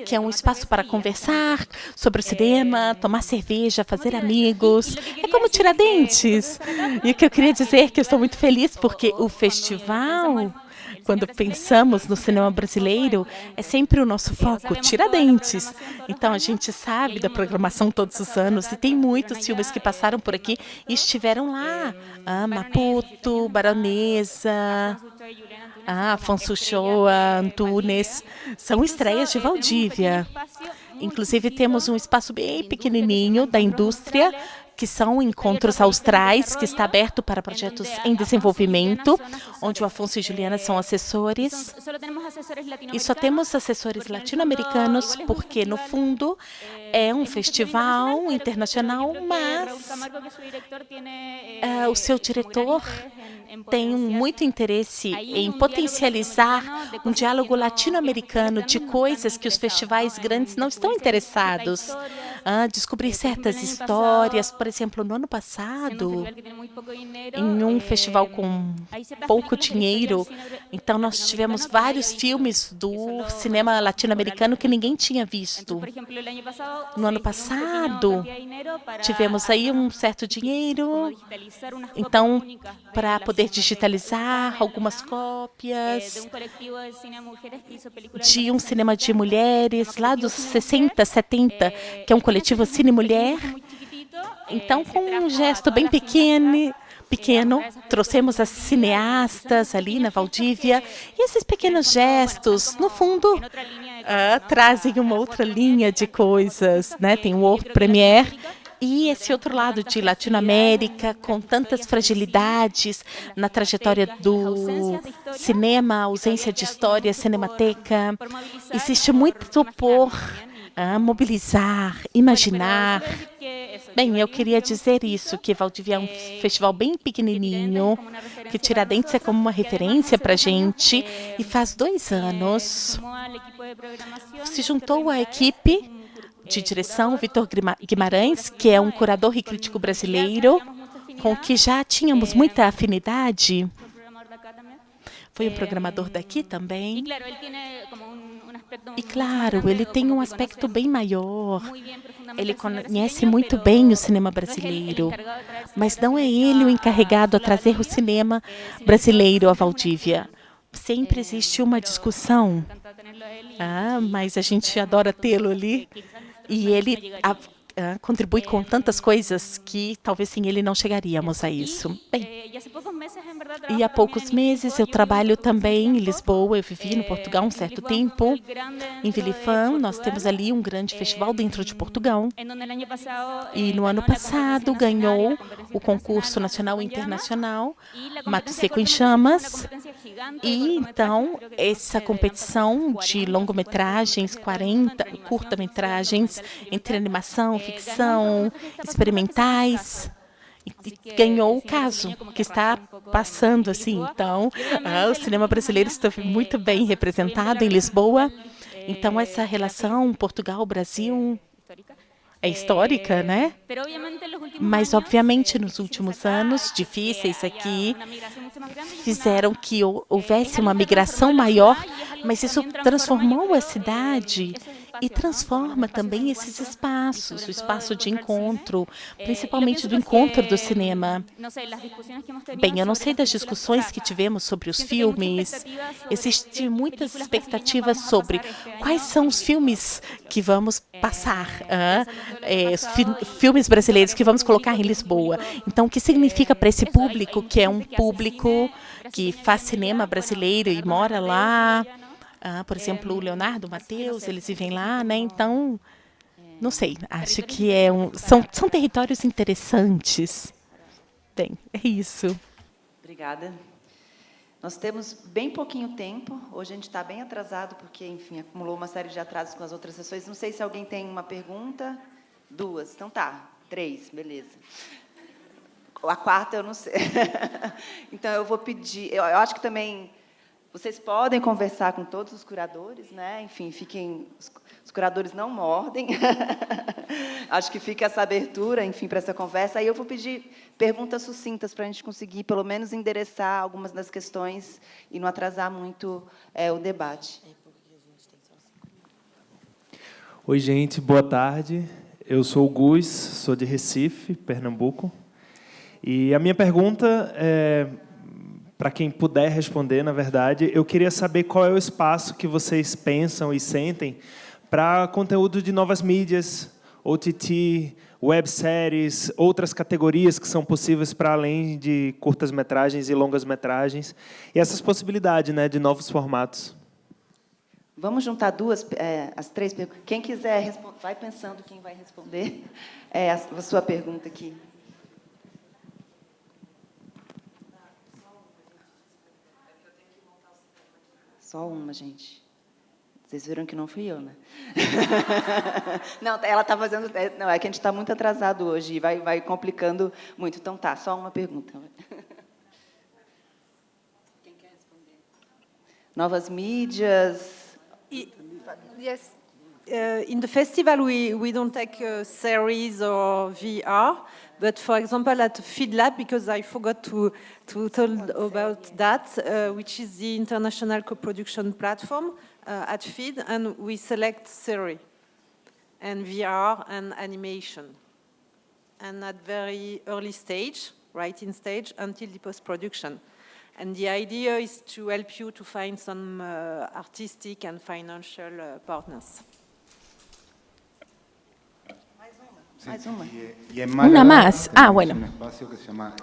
que é um espaço para conversar sobre o cinema, tomar cerveja, fazer amigos. É como Tiradentes. E o que eu queria dizer é que eu estou muito feliz porque o festival, quando pensamos no cinema brasileiro, é sempre o nosso foco, Tiradentes. Então, a gente sabe da programação todos os anos, e tem muitos filmes que passaram por aqui e estiveram lá. Maputo, Baronesa, Afonso Uchoa, Antunes, são estreias de Valdívia. Inclusive, temos um espaço bem pequenininho da indústria, que são encontros austrais, que está aberto para projetos em desenvolvimento, onde o Afonso e Juliana são assessores. E só temos assessores latino-americanos, porque, no fundo, é um festival internacional, mas o seu diretor tem muito interesse em potencializar um diálogo latino-americano de coisas que os festivais grandes não estão interessados. Descobrir certas histórias. Por exemplo, no ano passado, em um festival com pouco dinheiro, então nós tivemos vários filmes do cinema latino-americano que ninguém tinha visto. No ano passado, tivemos aí um certo dinheiro, então, para poder digitalizar algumas cópias de um cinema de mulheres lá dos 60, 70, que é um coletivo Cine Mulher. Então, com um gesto bem pequeno, trouxemos as cineastas ali na Valdívia, e esses pequenos gestos, no fundo, trazem uma outra linha de coisas, né? Tem o World Premiere e esse outro lado de Latinoamérica, com tantas fragilidades na trajetória do cinema, ausência de história, cinemateca. Existe muito por mobilizar, imaginar. Bem, eu queria dizer isso, que Valdívia é um festival bem pequenininho, que Tiradentes é como uma referência para a gente, e faz 2 anos se juntou a equipe de direção Vitor Guimarães, que é um curador e crítico brasileiro, com o que já tínhamos muita afinidade. Foi um programador daqui também. E, claro, ele tem um aspecto bem maior. Ele conhece muito bem o cinema brasileiro, mas não é ele o encarregado a trazer o cinema brasileiro a Valdívia. Sempre existe uma discussão. Mas a gente adora tê-lo ali. E ele contribui com tantas coisas que talvez sem ele não chegaríamos a isso. Bem, e há poucos meses eu trabalho também em Lisboa. Eu vivi no Portugal um certo tempo. Em Vilifã, nós temos ali um grande festival dentro de Portugal. E no ano passado ganhou o concurso nacional e internacional Mato Seco em Chamas. E então essa competição de longometragens, 40 curta-metragens entre animação, ficção, experimentais, e ganhou o caso, que está passando assim. Então, o cinema brasileiro está muito bem representado em Lisboa. Então, essa relação Portugal-Brasil é histórica, né? Mas, obviamente, nos últimos anos difíceis aqui, fizeram que houvesse uma migração maior, mas isso transformou a cidade e transforma também esses espaços, o espaço de encontro, principalmente do encontro do cinema. Bem, eu não sei das discussões que tivemos sobre os filmes, existem muitas expectativas sobre quais são os filmes que vamos passar, filmes brasileiros que vamos colocar em Lisboa. Então, o que significa para esse público, que é um público que faz cinema brasileiro e mora lá, por exemplo, o Leonardo, o Matheus, eles vivem lá, né? Então, não sei, acho que são territórios interessantes. Bem, é isso. Obrigada. Nós temos bem pouquinho tempo. Hoje a gente está bem atrasado, porque, enfim, acumulou uma série de atrasos com as outras sessões. Não sei se alguém tem uma pergunta. 2. Então tá. 3, beleza. A 4 eu não sei. Então, eu vou pedir... Eu acho que também vocês podem conversar com todos os curadores, né? Enfim, fiquem... Os curadores não mordem. Acho que fica essa abertura, enfim, para essa conversa. Aí eu vou pedir perguntas sucintas para a gente conseguir, pelo menos, endereçar algumas das questões e não atrasar muito o debate. Oi, gente, boa tarde. Eu sou o Gus, sou de Recife, Pernambuco. E a minha pergunta é, para quem puder responder, na verdade, eu queria saber qual é o espaço que vocês pensam e sentem para conteúdo de novas mídias, OTT, webséries, outras categorias que são possíveis para além de curtas-metragens e longas-metragens, e essas possibilidades, né, de novos formatos. Vamos juntar as 3 perguntas. Quem quiser, vai pensando quem vai responder a sua pergunta aqui. Só uma, gente. Vocês viram que não fui eu, né? Não, ela está fazendo... Não, é que a gente está muito atrasado hoje e vai complicando muito. Então, tá, só uma pergunta. Quem quer responder? Novas mídias... Yes. In the festival, we don't take series or VR, but for example, at FeedLab, because I forgot to tell about that, which is the international co-production platform at Feed, and we select series and VR and animation, and at very early stage, writing stage, until the post-production. And the idea is to help you to find some artistic and financial partners. Mais uma. Una más. Bueno.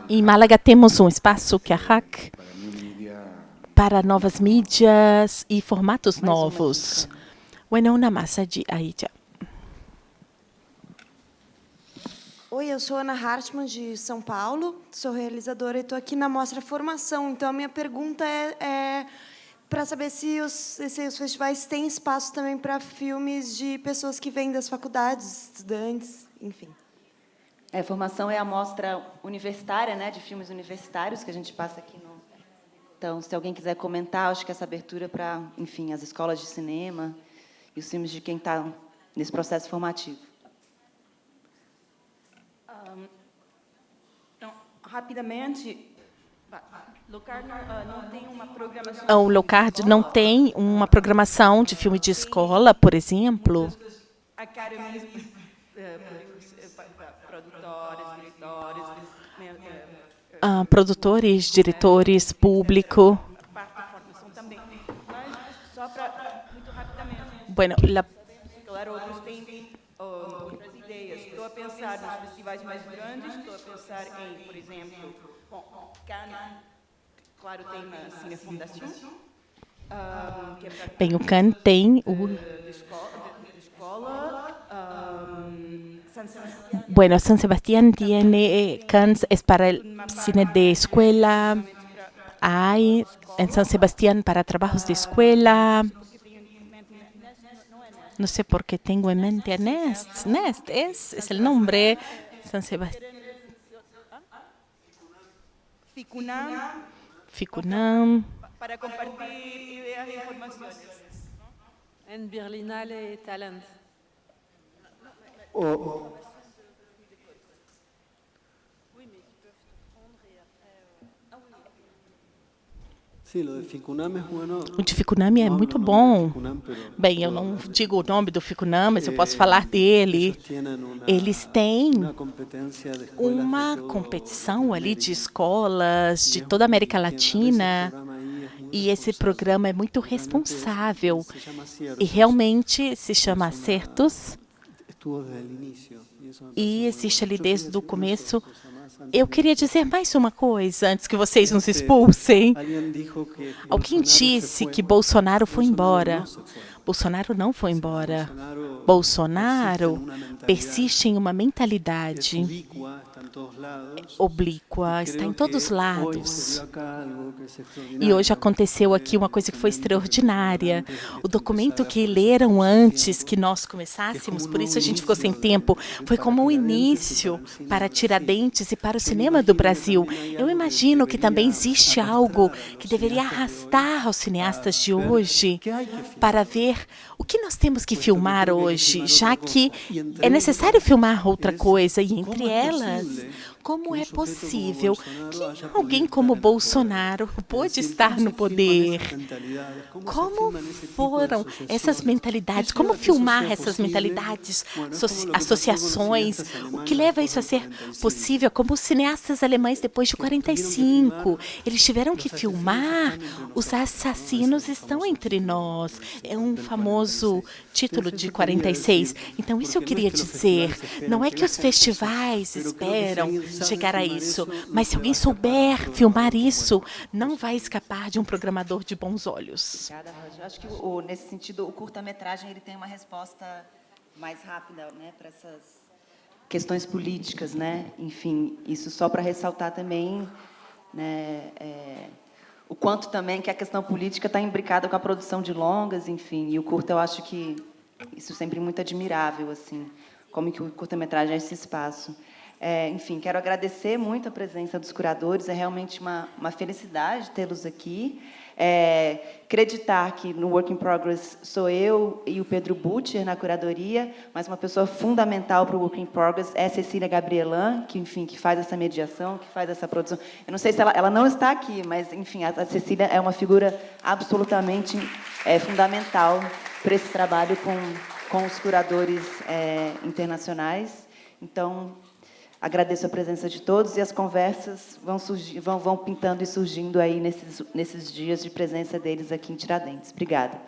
Em Málaga temos um espaço que é a RAC para novas mídias e formatos novos. Bueno, una más aí já. Oi, eu sou Ana Hartmann, de São Paulo, sou realizadora e estou aqui na Mostra Formação. Então, a minha pergunta é para saber se os festivais têm espaço também para filmes de pessoas que vêm das faculdades, estudantes, enfim. A formação é a mostra universitária, né, de filmes universitários que a gente passa aqui no... Então, se alguém quiser comentar, acho que essa abertura para, enfim, as escolas de cinema e os filmes de quem está nesse processo formativo. Então, rapidamente, Locard não tem uma programação... O Locard não tem uma programação de filme de escola, por exemplo. Academies, Produtores, diretores, público. Parte da formação também. Mas, só para, muito rapidamente... Bueno, Claro, outros têm outras ideias. Estou a pensar nos festivais mais grandes, estou a pensar em, por exemplo, Cannes, claro, tem a Cine Fondation, que é para... Bem, o Cannes tem o... Bueno, San Sebastián tiene Cannes, es para el cine de escuela. Hay en San Sebastián para trabajos de escuela. No sé por qué tengo en mente a Nest. Nest es el nombre. San Sebastián. Ficunam. Para compartir ideas e informações. En Berlinale Talent. O de Ficunam é muito bom. Bem, eu não digo o nome do Ficunam, mas eu posso falar dele. Eles têm uma competição ali de escolas de toda a América Latina, e esse programa é muito responsável. E realmente se chama Acertos, e existe ali desde o começo. Eu queria dizer mais uma coisa antes que vocês nos expulsem. Alguém disse que Bolsonaro foi embora. Bolsonaro não foi embora. Bolsonaro persiste em uma mentalidade oblíqua, está em todos os lados. E hoje aconteceu aqui uma coisa que foi extraordinária. O documento que leram antes que nós começássemos, por isso a gente ficou sem tempo, foi como um início para Tiradentes e para o cinema do Brasil. Eu imagino que também existe algo que deveria arrastar os cineastas de hoje para ver o que nós temos que filmar hoje, já que é necessário filmar outra coisa, e entre elas, como é possível que alguém como Bolsonaro pôde estar no poder? Como foram essas mentalidades? Como filmar essas mentalidades, associações? O que leva isso a ser possível? Como os cineastas alemães depois de 45, eles tiveram que filmar Os Assassinos Estão Entre Nós. É um famoso título de 46. Então, isso eu queria dizer. Não é que os festivais esperam chegar a isso, mas se alguém souber filmar isso, não vai escapar de um programador de bons olhos. Obrigada, Roger. Eu acho que, nesse sentido, o curta-metragem ele tem uma resposta mais rápida, né, para essas questões políticas, né? Enfim, isso só para ressaltar também, né, o quanto também que a questão política está imbricada com a produção de longas, enfim, e o curta eu acho que isso sempre muito admirável, assim, como que o curta-metragem é esse espaço. Enfim, quero agradecer muito a presença dos curadores, é realmente uma felicidade tê-los aqui. Acreditar que no Work in Progress sou eu e o Pedro Butcher na curadoria, mas uma pessoa fundamental para o Work in Progress é a Cecília Gabrielan, que, enfim, que faz essa mediação, que faz essa produção. Eu não sei se ela não está aqui, mas, enfim, a Cecília é uma figura absolutamente fundamental para esse trabalho com os curadores internacionais. Então, agradeço a presença de todos, e as conversas vão pintando e surgindo aí nesses dias de presença deles aqui em Tiradentes. Obrigada.